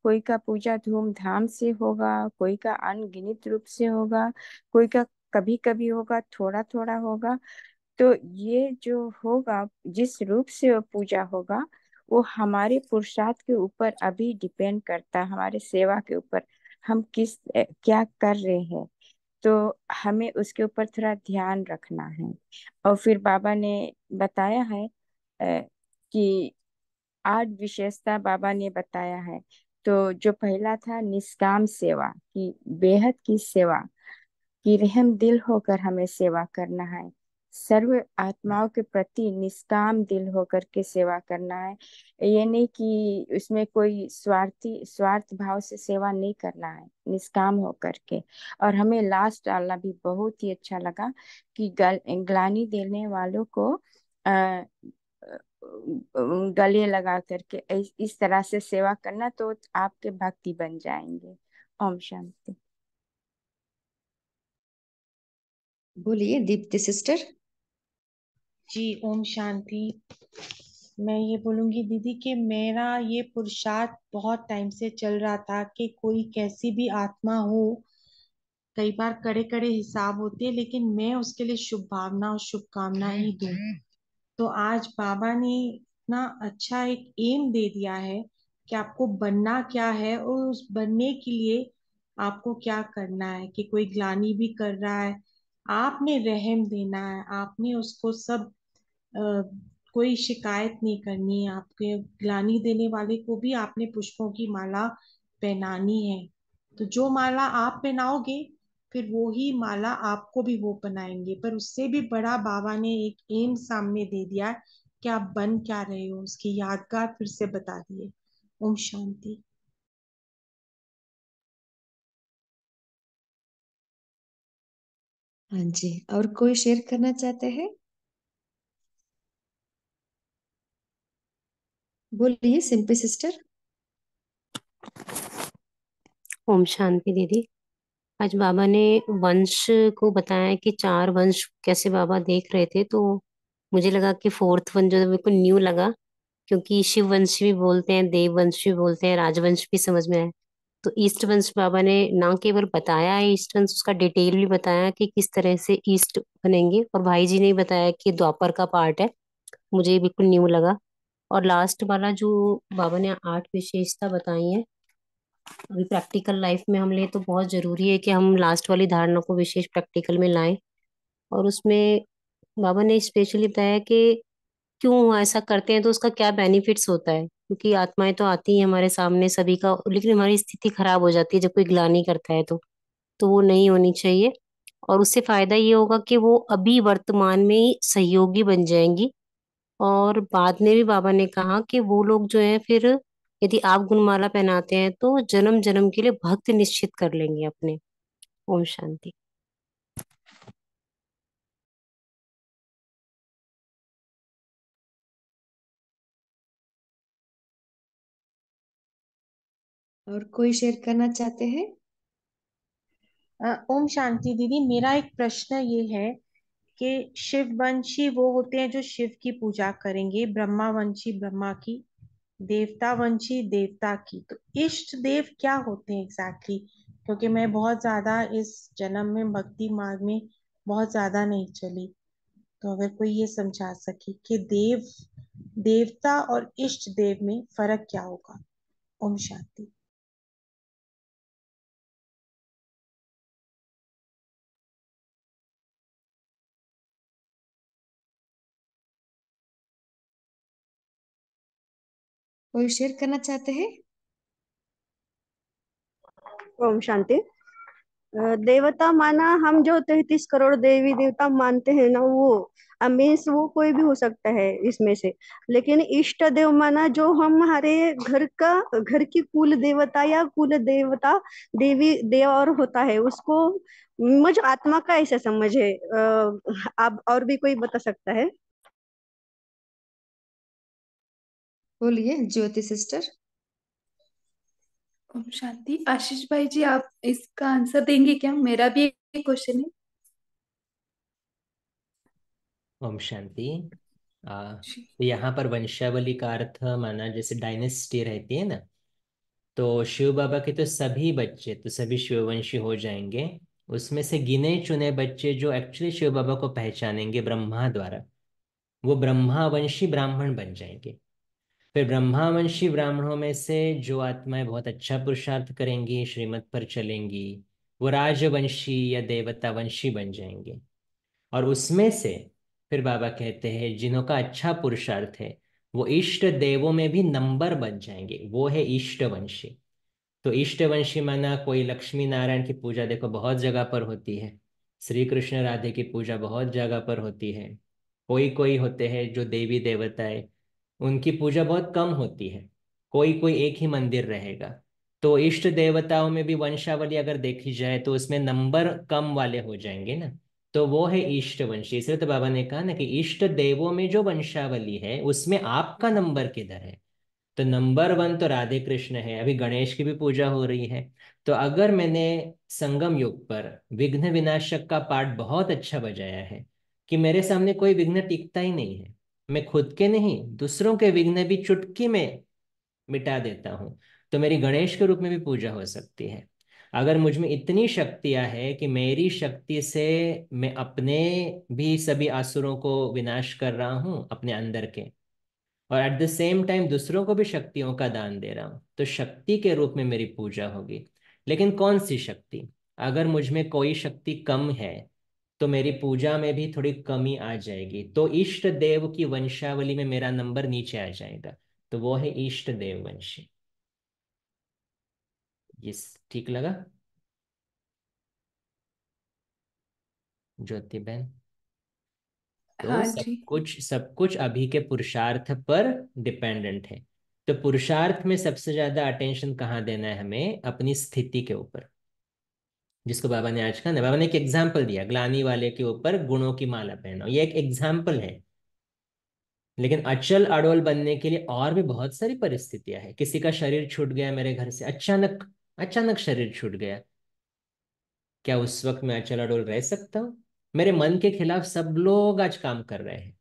कोई का पूजा धूमधाम से होगा, कोई का अनगिनत रूप से होगा, कोई का कभी कभी होगा, थोड़ा थोड़ा होगा। तो ये जो होगा, जिस रूप से वो पूजा होगा, वो हमारे पुरुषार्थ के ऊपर अभी डिपेंड करता है, हमारे सेवा के ऊपर। हम क्या कर रहे हैं, तो हमें उसके ऊपर थोड़ा ध्यान रखना है। और फिर बाबा ने बताया है कि 8 विशेषता बाबा ने बताया है। तो जो पहला था निष्काम सेवा, की बेहद की सेवा, कि रहम दिल होकर हमें सेवा करना है। सर्व आत्माओं के प्रति निष्काम दिल होकर के सेवा करना है। ये नहीं कि उसमें कोई स्वार्थ भाव से सेवा नहीं करना है, निष्काम होकर के। और हमें लास्ट डालना भी बहुत ही अच्छा लगा कि ग्लानि देने वालों को आ, गले लगा करके इस तरह से सेवा करना, तो आपके भक्ति बन जाएंगे। ओम शांति। बोलिए दीप्ति सिस्टर। जी ओम शांति। मैं ये बोलूंगी दीदी कि मेरा ये पुरुषार्थ बहुत टाइम से चल रहा था कि कोई कैसी भी आत्मा हो, कई बार कड़े कड़े हिसाब होते हैं, लेकिन मैं उसके लिए शुभ भावना और शुभकामना ही दूं। तो आज बाबा ने इतना अच्छा एक एम दे दिया है कि आपको बनना क्या है और उस बनने के लिए आपको क्या करना है। कि कोई ग्लानि भी कर रहा है, आपने रहम देना है, आपने उसको सब अ, कोई शिकायत नहीं करनी है। आपके ग्लानि देने वाले को भी आपने पुष्पों की माला पहनानी है। तो जो माला आप पहनाओगे, फिर वो ही माला आपको भी वो पहनाएंगे। पर उससे भी बड़ा बाबा ने एक एम सामने दे दिया है कि आप बन क्या रहे हो, उसकी यादगार फिर से बता दिए। ओम शांति। हाँ जी, और कोई शेयर करना चाहते हैं? बोलिए सिंपी सिस्टर। ओम शांति दीदी। आज बाबा ने वंश को बताया कि 4 वंश कैसे बाबा देख रहे थे, तो मुझे लगा कि फोर्थ वन जो मेरे को न्यू लगा, क्योंकि शिव वंश भी बोलते हैं, देव वंश भी बोलते हैं, राजवंश भी समझ में आया। तो ईस्ट वंश बाबा ने ना केवल बताया है ईस्ट वंश, उसका डिटेल भी बताया कि किस तरह से ईस्ट बनेंगे, और भाई जी ने भी बताया कि द्वापर का पार्ट है। मुझे ये बिल्कुल न्यू लगा। और लास्ट वाला जो बाबा ने 8 विशेषता बताई है, अभी प्रैक्टिकल लाइफ में हम ले तो बहुत जरूरी है कि हम लास्ट वाली धारणा को विशेष प्रैक्टिकल में लाएं। और उसमें बाबा ने स्पेशली बताया कि क्यों ऐसा करते हैं, तो उसका क्या बेनिफिट्स होता है, क्योंकि आत्माएं तो आती हैं हमारे सामने सभी का, लेकिन हमारी स्थिति खराब हो जाती है जब कोई ग्लानि करता है, तो वो नहीं होनी चाहिए। और उससे फायदा ये होगा कि वो अभी वर्तमान में ही सहयोगी बन जाएंगी। और बाद में भी बाबा ने कहा कि वो लोग जो है फिर, यदि आप गुणमाला पहनाते हैं तो जन्म जन्म के लिए भक्त निश्चित कर लेंगे अपने। ओम शांति। और कोई शेयर करना चाहते हैं? ओम शांति दीदी, मेरा एक प्रश्न ये है कि शिववंशी वो होते हैं जो शिव की पूजा करेंगे, ब्रह्मावंशी ब्रह्मा की, देवतावंशी देवता की। तो इष्ट देव क्या होते हैं एग्जैक्टली exactly? क्योंकि मैं बहुत ज्यादा इस जन्म में भक्ति मार्ग में बहुत ज्यादा नहीं चली, तो अगर कोई ये समझा सके कि देवता और इष्ट देव में फर्क क्या होगा। ओम शांति। कोई शेयर करना चाहते हैं? ओम शांति। देवता माना हम जो 33 करोड़ देवी देवता मानते हैं ना, वो मीन्स वो कोई भी हो सकता है इसमें से। लेकिन इष्ट देव माना जो हम हमारे घर की कुल देवता या कुल देवता देवी देव और होता है उसको, मुझ आत्मा का ऐसा समझ है। आप और भी कोई बता सकता है? बोलिए ज्योति सिस्टर। ओम शांति। आशीष भाई जी, आप इसका आंसर देंगे क्या? मेरा भी एक क्वेश्चन है। ओम शांति। जी। तो यहाँ पर वंशावली का अर्थ माना जैसे डायनेस्टी रहती है ना, तो शिव बाबा के तो सभी बच्चे तो सभी शिववंशी हो जाएंगे। उसमें से गिने चुने बच्चे जो एक्चुअली शिव बाबा को पहचानेंगे ब्रह्मा द्वारा, वो ब्रह्मावंशी ब्राह्मण बन जाएंगे। फिर ब्रह्मावंशी ब्राह्मणों में से जो आत्माएं बहुत अच्छा पुरुषार्थ करेंगी, श्रीमत पर चलेंगी, वो राजवंशी या देवता वंशी बन जाएंगे। और उसमें से फिर बाबा कहते हैं जिन्हों का अच्छा पुरुषार्थ है वो इष्ट देवों में भी नंबर बन जाएंगे, वो है इष्टवंशी। तो इष्टवंशी माना कोई लक्ष्मी नारायण की पूजा देखो बहुत जगह पर होती है, श्री कृष्ण राधे की पूजा बहुत जगह पर होती है। कोई कोई होते हैं जो देवी देवताएं, उनकी पूजा बहुत कम होती है, कोई कोई एक ही मंदिर रहेगा। तो इष्ट देवताओं में भी वंशावली अगर देखी जाए तो उसमें नंबर कम वाले हो जाएंगे ना, तो वो है इष्ट वंशी। इसलिए तो बाबा ने कहा ना कि इष्ट देवों में जो वंशावली है उसमें आपका नंबर किधर है। तो नंबर 1 तो राधे कृष्ण है, अभी गणेश की भी पूजा हो रही है। तो अगर मैंने संगम युग पर विघ्न विनाशक का पाठ बहुत अच्छा बजाया है कि मेरे सामने कोई विघ्न टिकता ही नहीं है, मैं खुद के नहीं दूसरों के विघ्न भी चुटकी में मिटा देता हूँ, तो मेरी गणेश के रूप में भी पूजा हो सकती है। अगर मुझ में इतनी शक्तियां है कि मेरी शक्ति से मैं अपने भी सभी आसुरों को विनाश कर रहा हूँ अपने अंदर के, और एट द सेम टाइम दूसरों को भी शक्तियों का दान दे रहा हूँ, तो शक्ति के रूप में मेरी पूजा होगी। लेकिन कौन सी शक्ति? अगर मुझ में कोई शक्ति कम है तो मेरी पूजा में भी थोड़ी कमी आ जाएगी, तो इष्ट देव की वंशावली में मेरा नंबर नीचे आ जाएगा, तो वो है इष्ट देव वंशी। ये ठीक लगा ज्योति बहन? तो हाँ सब जी। कुछ सब कुछ अभी के पुरुषार्थ पर डिपेंडेंट है। तो पुरुषार्थ में सबसे ज्यादा अटेंशन कहाँ देना है हमें? अपनी स्थिति के ऊपर, जिसको बाबा ने आज कहा ना, बाबा ने एक एग्जाम्पल दिया, ग्लानी वाले के ऊपर गुणों की माला पहनो, ये एक एग्जाम्पल है। लेकिन अचल अडोल बनने के लिए और भी बहुत सारी परिस्थितियां हैं। किसी का शरीर छूट गया मेरे घर से, अचानक अचानक शरीर छूट गया, क्या उस वक्त मैं अचल अडोल रह सकता हूँ? मेरे मन के खिलाफ सब लोग आज काम कर रहे हैं,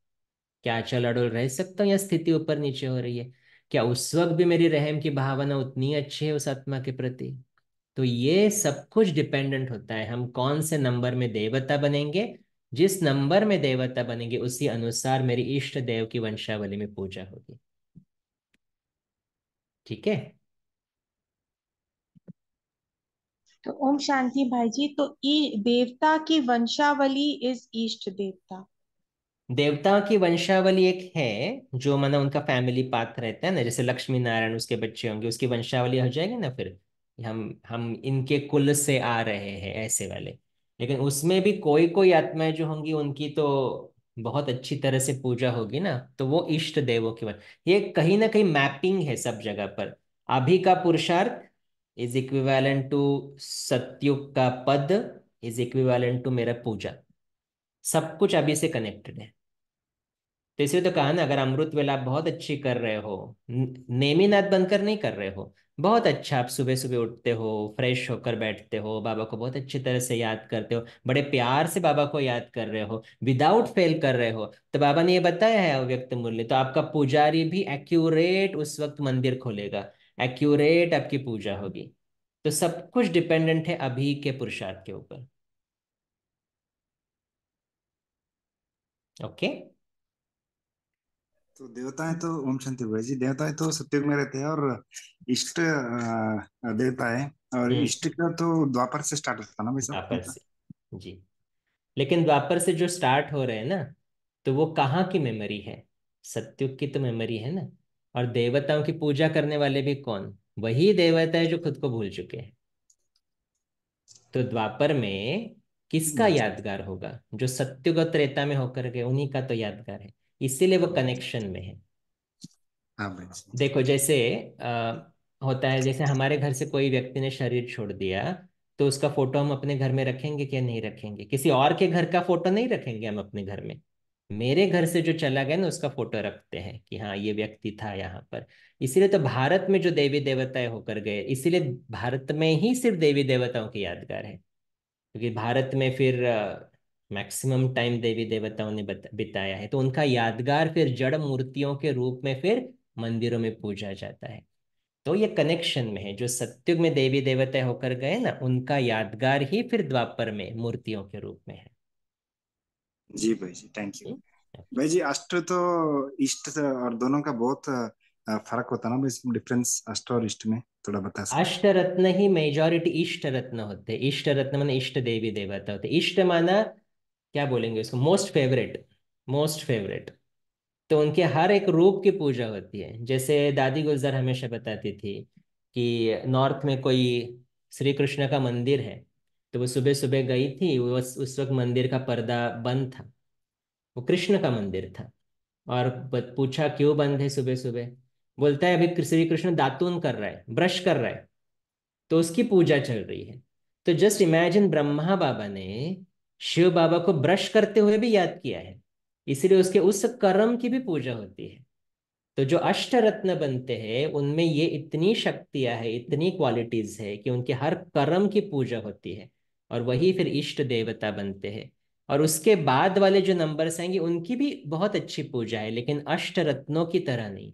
क्या अचल अडोल रह सकता हूँ या स्थिति ऊपर नीचे हो रही है? क्या उस वक्त भी मेरी रहम की भावना उतनी अच्छी है उस आत्मा के प्रति? तो ये सब कुछ डिपेंडेंट होता है हम कौन से नंबर में देवता बनेंगे। जिस नंबर में देवता बनेंगे उसी अनुसार मेरी इष्ट देव की वंशावली में पूजा होगी। ठीक है। तो ओम शांति भाई जी, तो देवता की वंशावली इज इष्ट देवता। देवताओं की वंशावली एक है जो माना उनका फैमिली पाथ रहता है ना, जैसे लक्ष्मी नारायण उसके बच्चे होंगे, उसकी वंशावली हो जाएगी ना, फिर हम इनके कुल से आ रहे हैं ऐसे वाले। लेकिन उसमें भी कोई कोई आत्माएं जो होंगी उनकी तो बहुत अच्छी तरह से पूजा होगी ना, तो वो इष्ट देवों की ये कहीं ना कहीं मैपिंग है सब जगह पर। अभी का पुरुषार्थ इज इक्विवेलेंट टू सत्युग का पद, इज इक्विवेलेंट टू मेरा पूजा। सब कुछ अभी से कनेक्टेड है। तो इसलिए तो कहा ना, अगर अमृत वेला आप बहुत अच्छी कर रहे हो, नेमीनाथ बनकर नहीं कर रहे हो, बहुत अच्छा, आप सुबह सुबह उठते हो, फ्रेश होकर बैठते हो, बाबा को बहुत अच्छी तरह से याद करते हो, बड़े प्यार से बाबा को याद कर रहे हो, विदाउट फेल कर रहे हो, तो बाबा ने ये बताया है अव्यक्त मूल्य, तो आपका पुजारी भी एक्यूरेट उस वक्त मंदिर खोलेगा, एक्यूरेट आपकी पूजा होगी। तो सब कुछ डिपेंडेंट है अभी के पुरुषार्थ के ऊपर। ओके। तो देवताएं तो ओम शांति भाई जी, देवताएं तो सतयुग में रहते हैं, और इष्ट देवता है, और हम्म। इष्ट का तो द्वापर से स्टार्ट होता है ना भाई साहब द्वापर उनका। से। जी। लेकिन द्वापर से जो स्टार्ट हो रहे हैं ना, तो वो कहाँ की मेमोरी है? सत्युग की तो मेमोरी है ना। और देवताओं की पूजा करने वाले भी कौन? वही देवता है जो खुद को भूल चुके हैं। तो द्वापर में किसका अच्छा। यादगार होगा? जो सत्युग और त्रेता में होकर के, उन्हीं का तो यादगार है। इसीलिए वो कनेक्शन में है। हाँ भाई जी। देखो जैसे होता है, जैसे हमारे घर से कोई व्यक्ति ने शरीर छोड़ दिया, तो उसका फोटो हम अपने घर में रखेंगे क्या? नहीं रखेंगे। किसी और के घर का फोटो नहीं रखेंगे हम अपने घर में। मेरे घर से जो चला गया ना, उसका फोटो रखते हैं कि हाँ ये व्यक्ति था यहाँ पर। इसीलिए तो भारत में जो देवी देवताएं होकर गए, इसीलिए भारत में ही सिर्फ देवी देवताओं की यादगार है, क्योंकि भारत में फिर मैक्सिमम टाइम देवी देवताओं ने बिताया है, तो उनका यादगार फिर जड़ मूर्तियों के रूप में फिर मंदिरों में पूजा जाता है। तो ये कनेक्शन में है, जो सत्युग में देवी देवता होकर गए ना, उनका यादगार ही फिर द्वापर में मूर्तियों के रूप में है। जी भाई जी, थैंक यू। ओके। भाई जी, अष्ट तो इष्ट से और दोनों का बहुत फर्क होता है ना भाई, डिफरेंस अष्ट और इष्ट में थोड़ा बता सकते अष्ट रत्न ही मेजॉरिटी इष्ट रत्न होते हैं। इष्ट रत्न माने इष्ट देवी देवता होते हैं। इष्ट माना क्या बोलेंगे उसको? Most favourite. Most favourite. तो उनके हर एक रूप की पूजा होती है। जैसे दादी गुलजार हमेशा बताती थी कि नॉर्थ में कोई श्री कृष्ण का मंदिर है, तो वो सुबह सुबह गई थी, वो उस वक्त मंदिर का पर्दा बंद था, वो कृष्ण का मंदिर था। और पूछा क्यों बंद है सुबह सुबह? बोलता है अभी श्री कृष्ण दातून कर रहा है, ब्रश कर रहा है, तो उसकी पूजा चल रही है। तो जस्ट इमेजिन, ब्रह्मा बाबा ने शिव बाबा को ब्रश करते हुए भी याद किया है, इसलिए उसके उस कर्म की भी पूजा होती है। तो जो अष्ट रत्न बनते हैं उनमें ये इतनी शक्तियां है, इतनी क्वालिटीज है कि उनके हर कर्म की पूजा होती है, और वही फिर इष्ट देवता बनते हैं। और उसके बाद वाले जो नंबर्स आएंगे उनकी भी बहुत अच्छी पूजा है, लेकिन अष्ट रत्नों की तरह नहीं।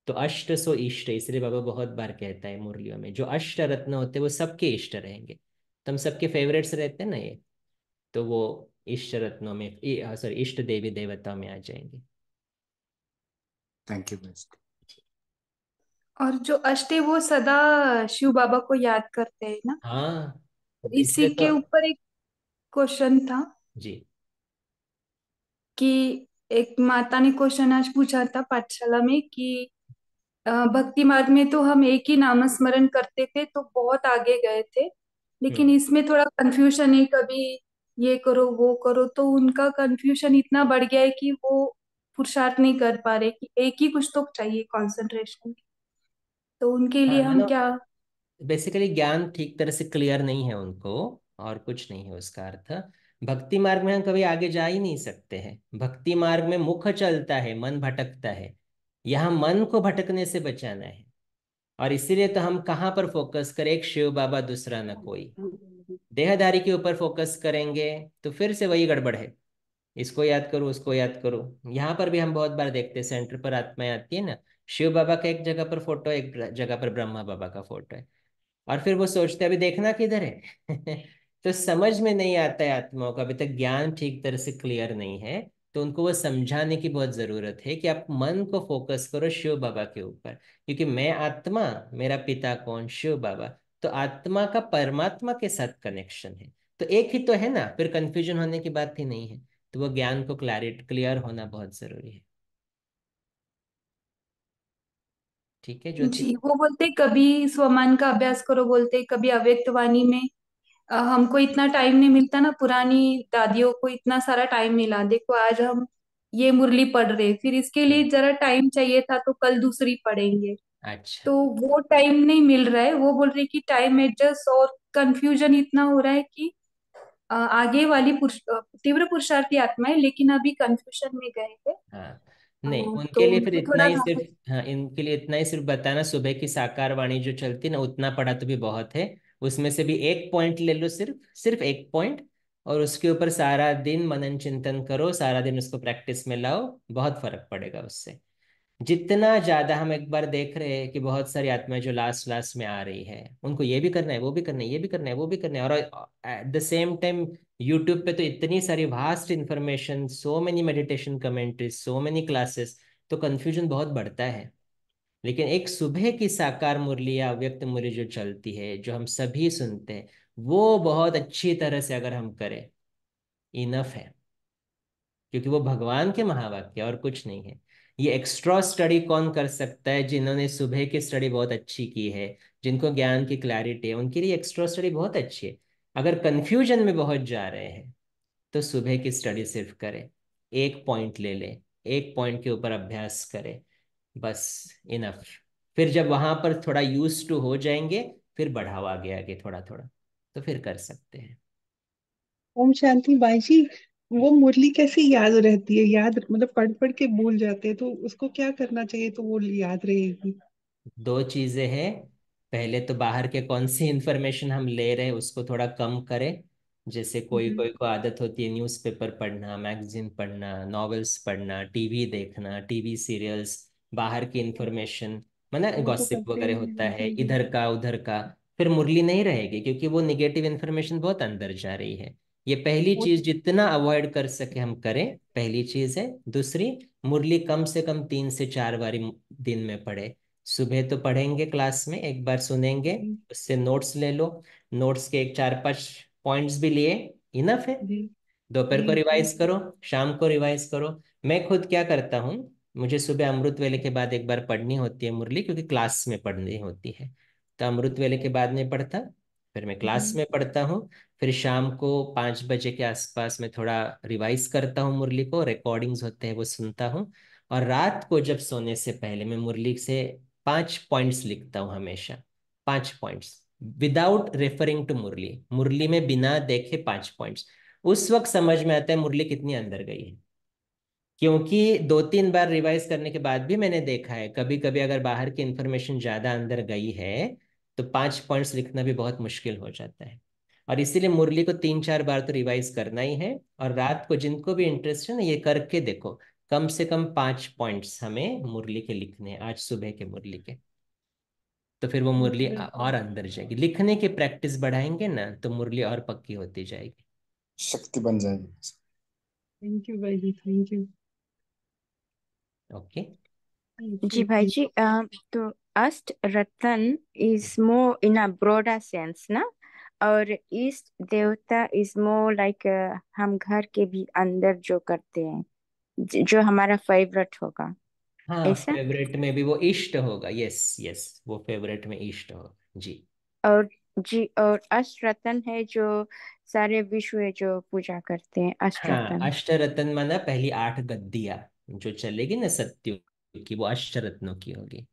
तो अष्ट सो इष्ट, इसलिए बाबा बहुत बार कहता है मुरलियों में, जो अष्ट रत्न होते हैं वो सबके इष्ट रहेंगे। तो हम सबके फेवरेट्स रहते हैं ना ये, तो वो इष्ट रत्नों में, सॉरी, इष्ट देवी देवताओं में आ जाएंगे। थैंक यू भाई। और जो अष्ट है वो सदा शिव बाबा को याद करते हैं ना। हाँ। इसी इसलिए तो। के ऊपर एक क्वेश्चन था जी। कि एक माता ने क्वेश्चन आज पूछा था पाठशाला में कि भक्ति मार्ग में तो हम एक ही नाम स्मरण करते थे तो बहुत आगे गए थे, लेकिन हम्म। इसमें थोड़ा कंफ्यूजन है, कभी ये करो वो करो, तो उनका कंफ्यूजन इतना बढ़ गया है कि वो पुरुषार्थ नहीं कर पा रहे, कि एक ही कुछ तो चाहिए कंसंट्रेशन। तो उनके हाँ, लिए हम मानो क्या। बेसिकली ज्ञान ठीक तरह से क्लियर नहीं है उनको, और कुछ नहीं है उसका अर्थ। भक्ति मार्ग में हम कभी आगे जा ही नहीं सकते हैं। भक्ति मार्ग में मुख चलता है, मन भटकता है। यहाँ मन को भटकने से बचाना है, और इसीलिए तो हम कहाँ पर फोकस करें? एक शिव बाबा, दूसरा न कोई। देहधारी के ऊपर फोकस करेंगे तो फिर से वही गड़बड़ है, इसको याद करो उसको याद करो। यहाँ पर भी हम बहुत बार देखते हैं, सेंटर पर आत्माएं आती है ना, शिव बाबा का एक जगह पर फोटो है, एक जगह पर ब्रह्मा बाबा का फोटो है, और फिर वो सोचते हैं अभी देखना किधर है। तो समझ में नहीं आता है आत्माओं का, अभी तक ज्ञान ठीक तरह से क्लियर नहीं है। तो उनको वो समझाने की बहुत जरूरत है कि आप मन को फोकस करो शिव बाबा के ऊपर, क्योंकि मैं आत्मा, मेरा पिता कौन, शिव बाबा। तो आत्मा का परमात्मा के साथ कनेक्शन है, तो एक ही तो है ना, फिर कंफ्यूजन होने की बात ही नहीं है। तो वो ज्ञान को क्लियर होना बहुत जरूरी है। ठीक है ज्योति। जी, वो बोलते कभी स्वमान का अभ्यास करो, बोलते कभी अव्यक्त वाणी में। हमको इतना टाइम नहीं मिलता ना, पुरानी दादियों को इतना सारा टाइम मिला, देखो आज हम ये मुरली पढ़ रहे, फिर इसके लिए जरा टाइम चाहिए था तो कल दूसरी पढ़ेंगे। अच्छा। तो वो टाइम नहीं मिल रहा है, वो बोल रही कि टाइम एडजस्ट, और कंफ्यूजन इतना हो रहा है कि आगे वाली तीव्र पुरुषार्थी आत्माएं लेकिन अभी कंफ्यूजन में गए हैं। हाँ, नहीं तो उनके लिए फिर उनको इतना थोड़ा ही राहत। सिर्फ, हाँ इनके लिए इतना ही सिर्फ बताना, सुबह की साकार वाणी जो चलती है ना, उतना पढ़ा तो भी बहुत है। उसमें से भी एक पॉइंट ले लो, सिर्फ सिर्फ एक पॉइंट, और उसके ऊपर सारा दिन मनन चिंतन करो, सारा दिन उसको प्रैक्टिस में लाओ, बहुत फर्क पड़ेगा उससे। जितना ज्यादा हम एक बार देख रहे हैं कि बहुत सारी आत्माएं जो लास्ट लास्ट में आ रही है, उनको ये भी करना है, वो भी करना है, ये भी करना है, वो भी करना है, और at the same time YouTube पे तो इतनी सारी vast information, so many meditation commentaries, so many classes, तो कंफ्यूजन बहुत बढ़ता है। लेकिन एक सुबह की साकार मुरली या व्यक्त मुरली जो चलती है, जो हम सभी सुनते हैं, वो बहुत अच्छी तरह से अगर हम करें, इनफ है, क्योंकि वो भगवान के महावाक्य और कुछ नहीं है। ये एक्स्ट्रा स्टडी कौन कर सकता है? जिन्होंने सुबह की स्टडी बहुत अच्छी की है, जिनको ज्ञान की क्लैरिटी है, उनके लिए एक्स्ट्रा स्टडी बहुत अच्छी है। अगर कंफ्यूजन में बहुत जा रहे हैं तो सुबह की स्टडी सिर्फ करें, एक पॉइंट ले लें, एक पॉइंट के ऊपर अभ्यास करें, बस इनफ। फिर जब वहां पर थोड़ा यूज टू हो जाएंगे, फिर बढ़ाओ आगे आगे थोड़ा थोड़ा, तो फिर कर सकते हैं। ओम शांति बाई जी, वो मुरली कैसे याद रहती है? याद मतलब पढ़ पढ़ के भूल जाते हैं, तो उसको क्या करना चाहिए तो वो याद रहेगी? दो चीजें हैं। पहले तो बाहर के कौन सी इंफॉर्मेशन हम ले रहे हैं उसको थोड़ा कम करें। जैसे कोई हम्म। कोई को आदत होती है न्यूज़पेपर पढ़ना, मैगजीन पढ़ना, नॉवेल्स पढ़ना, टीवी देखना, टीवी सीरियल्स, बाहर की इंफॉर्मेशन, मतलब वो तो गॉसिप करते वगैरह हैं। होता है जी जी। इधर का उधर का। फिर मुरली नहीं रहेगी, क्योंकि वो निगेटिव इंफॉर्मेशन बहुत अंदर जा रही है। ये पहली वो चीज, जितना अवॉइड कर सके हम करें, पहली चीज है। दूसरी, मुरली कम से कम 3 से 4 बारी दिन में पढ़े। सुबह तो पढ़ेंगे क्लास में, एक बार सुनेंगे, जी उससे नोट्स ले लो, नोट्स के एक 4-5 पॉइंट्स भी लिए, इनफ है। जी दोपहर को जी जी। रिवाइज करो, शाम को रिवाइज करो। मैं खुद क्या करता हूँ, मुझे सुबह अमृत वेले के बाद एक बार पढ़नी होती है मुरली, क्योंकि क्लास में पढ़नी होती है। तो अमृत वेले के बाद में पढ़ता, फिर मैं क्लास जी में पढ़ता हूँ, फिर शाम को 5 बजे के आसपास में थोड़ा रिवाइज करता हूँ मुरली को, रिकॉर्डिंग्स होते हैं वो सुनता हूँ। और रात को जब सोने से पहले मैं मुरली से 5 पॉइंट्स लिखता हूँ हमेशा, 5 पॉइंट्स, विदाउट रेफरिंग टू मुरली, मुरली में बिना देखे 5 पॉइंट्स। उस वक्त समझ में आता है मुरली कितनी अंदर गई है। क्योंकि 2-3 बार रिवाइज करने के बाद भी मैंने देखा है, कभी कभी अगर बाहर की इंफॉर्मेशन ज्यादा अंदर गई है तो 5 पॉइंट्स लिखना भी बहुत मुश्किल हो जाता है। और इसीलिए मुरली को 3-4 बार तो रिवाइज करना ही है। और रात को जिनको भी इंटरेस्ट है ना, ये करके देखो, कम से कम 5 पॉइंट्स हमें मुरली के लिखने हैं, आज सुबह के मुरली के। तो फिर वो मुरली बिल्कुल। और अंदर जाएगी, लिखने की प्रैक्टिस बढ़ाएंगे ना तो मुरली और पक्की होती जाएगी। शक्ति बन जाएगी। थैंक यू भाई जी, थैंक यू। ओके। थैंक जी यू भाई थैंक जी, तो अष्ट रत्न is more in a broader sense ना, और ईस्ट देवता इज मोर लाइक हम घर के भी अंदर जो करते हैं, जो हमारा फेवरेट होगा, हाँ, ऐसा। फेवरेट में भी वो इष्ट होगा, यस यस, वो फेवरेट में इष्ट होगा जी। और जी, और अष्ट रत्न है जो सारे विश्व है जो पूजा करते हैं, अष्ट हाँ, रत्न। अष्टरत्न माना पहली 8 गद्दियाँ जो चलेगी ना सत्युग की, वो अष्टरत्नों की होगी।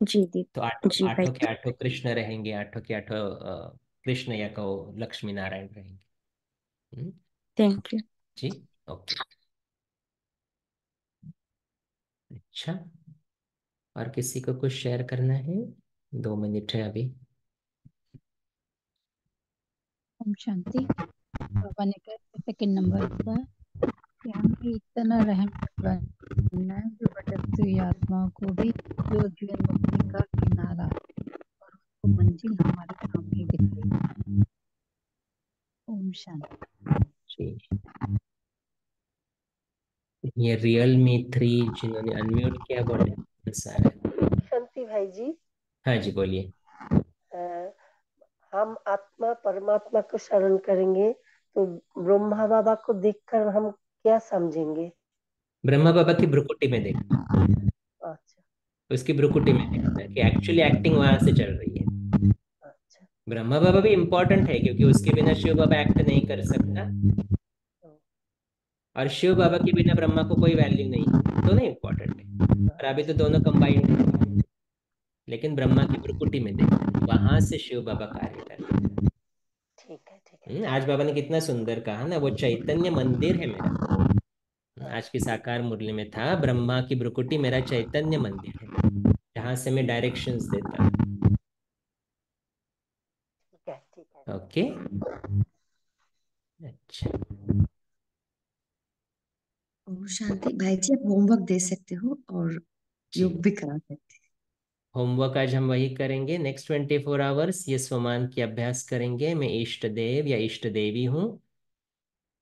जी दी। तो आठों जी भाई आठों के आठों कृष्ण रहेंगे, आठों के आठों कृष्ण या कहो लक्ष्मी नारायण रहेंगे। हम्म, थैंक यू। जी। ओके। अच्छा, और किसी को कुछ शेयर करना है? 2 मिनट है अभी। ओम शांति। बाबा ने कहा सेकंड नंबर पर कि हमें इतना रहम बनना है जो भटकती हुई आत्माओं को भी जो जीवन मुक्ति का किनारा और उसको मंजिल हमारे सामने दिखाई। ओम शांति। जी, ये रियल मी 3 जिन्होंने अनम्यूट किया बोले सारा। शांति भाई जी, हाँ जी बोलिए। अ, हम आत्मा परमात्मा को शरण करेंगे तो ब्रह्मा बाबा को देखकर हम क्या समझेंगे? ब्रह्मा बाबा की भ्रुकुटी में देखना, अच्छा उसकी भ्रुकुटी में देखना कि एक्चुअली एक्टिंग वहां से चल रही है। अच्छा। ब्रह्मा बाबा भी इम्पोर्टेंट है क्योंकि उसके बिना शिव बाबा एक्ट नहीं कर सकता, और शिव बाबा के बिना ब्रह्मा को कोई वैल्यू नहीं है। दोनों इम्पोर्टेंट है और अभी तो दोनों कंबाइंड है, लेकिन ब्रह्मा की भ्रुकुटी में देखना, वहां से शिव बाबा कार्य करते हैं। ठीक है ठीक है। आज बाबा ने कितना सुंदर कहा ना, वो चैतन्य मंदिर है मेरा। आज की साकार मुरली में था, ब्रह्मा की भ्रुकुटी मेरा चैतन्य मंदिर है, जहां से मैं डायरेक्शंस देता हूँ। ठीक है ठीक है। ओके, अच्छा। ओम शांति। भाई जी आप होमवर्क दे सकते हो और योग जी, भी करा सकते होमवर्क आज हम वही करेंगे। नेक्स्ट 24 आवर्स ये स्वमान की अभ्यास करेंगे। मैं इष्ट देव या इष्ट देवी हूँ,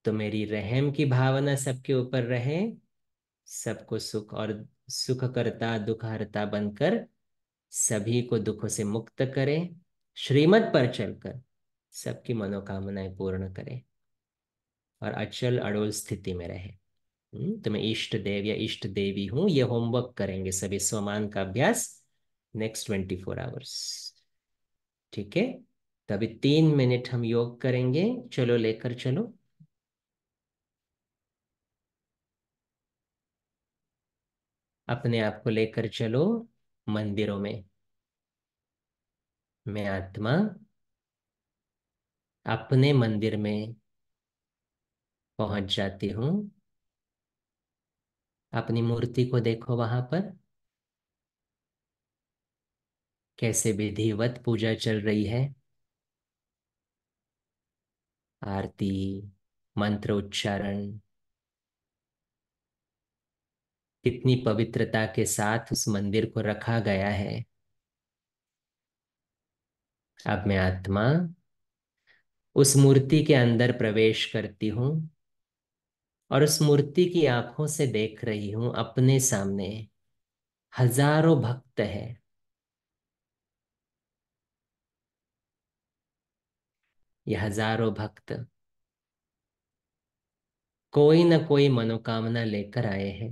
तो मेरी रहम की भावना सबके ऊपर रहे, सबको सुख और सुख करता दुख हरता बनकर सभी को दुखों से मुक्त करे, श्रीमत पर चलकर सबकी मनोकामनाएं पूर्ण करे और अचल अड़ोल स्थिति में रहे। तो मैं इष्ट देव या इष्ट देवी हूं, ये होमवर्क करेंगे सभी स्वमान का अभ्यास नेक्स्ट 24 आवर्स। ठीक है, तो अभी 3 मिनट हम योग करेंगे। चलो लेकर चलो, अपने आप को लेकर चलो मंदिरों में। मैं आत्मा अपने मंदिर में पहुंच जाती हूँ। अपनी मूर्ति को देखो, वहां पर कैसे विधिवत पूजा चल रही है। आरती, मंत्र उच्चारण, कितनी पवित्रता के साथ उस मंदिर को रखा गया है। अब मैं आत्मा उस मूर्ति के अंदर प्रवेश करती हूँ और उस मूर्ति की आंखों से देख रही हूँ अपने सामने हजारों भक्त है। ये हजारों भक्त कोई न कोई मनोकामना लेकर आए हैं।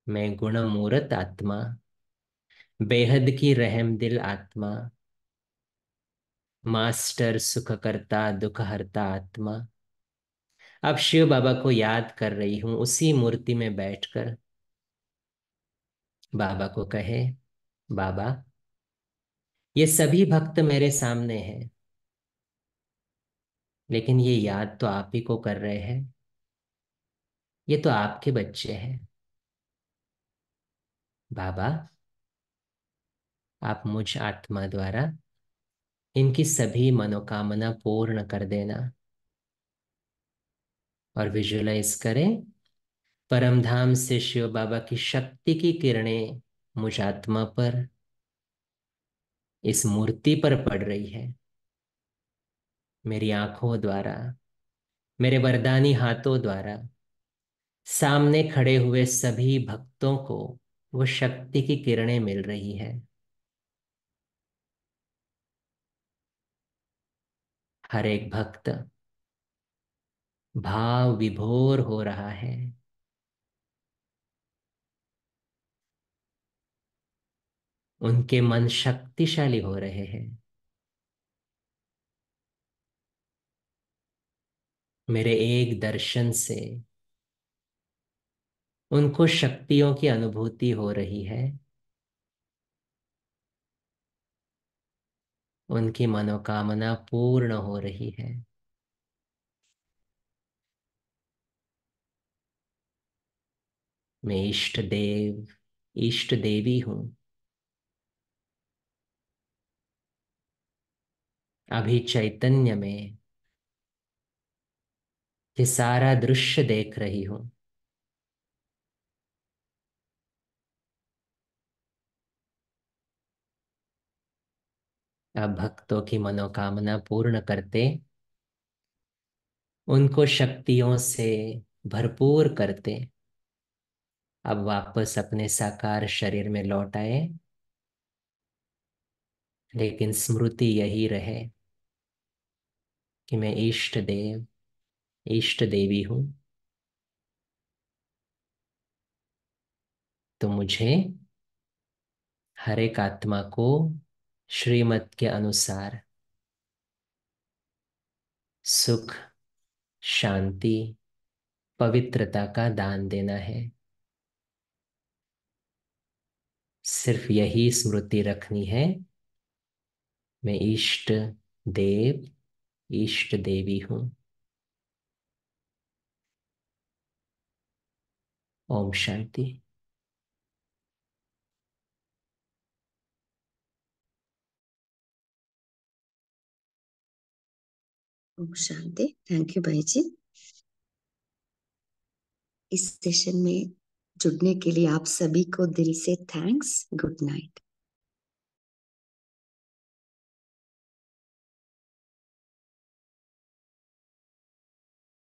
मैं गुणमूर्त आत्मा, बेहद की रहम दिल आत्मा, मास्टर सुख करता दुख हरता आत्मा, अब शिव बाबा को याद कर रही हूं उसी मूर्ति में बैठकर। बाबा को कहे, बाबा ये सभी भक्त मेरे सामने हैं, लेकिन ये याद तो आप ही को कर रहे हैं। ये तो आपके बच्चे हैं। बाबा आप मुझ आत्मा द्वारा इनकी सभी मनोकामना पूर्ण कर देना। और विजुलाइज करें, परमधाम से शिव बाबा की शक्ति की किरणें मुझ आत्मा पर, इस मूर्ति पर पड़ रही है। मेरी आंखों द्वारा, मेरे वरदानी हाथों द्वारा सामने खड़े हुए सभी भक्तों को वो शक्ति की किरणें मिल रही है। हर एक भक्त भाव विभोर हो रहा है। उनके मन शक्तिशाली हो रहे हैं। मेरे एक दर्शन से उनको शक्तियों की अनुभूति हो रही है। उनकी मनोकामना पूर्ण हो रही है। मैं इष्ट देव इष्ट देवी हूं। अभी चैतन्य में ये सारा दृश्य देख रही हूं। अब भक्तों की मनोकामना पूर्ण करते, उनको शक्तियों से भरपूर करते, अब वापस अपने साकार शरीर में लौट आए। लेकिन स्मृति यही रहे कि मैं इष्ट देव, इष्ट देवी हूं। तो मुझे हर एक आत्मा को श्रीमत के अनुसार सुख, शांति, पवित्रता का दान देना है। सिर्फ यही स्मृति रखनी है, मैं इष्ट देव, इष्ट देवी हूं। ओम शांति। ओम शांति। थैंक यू भाई जी। इस सेशन में जुड़ने के लिए आप सभी को दिल से थैंक्स। Good night.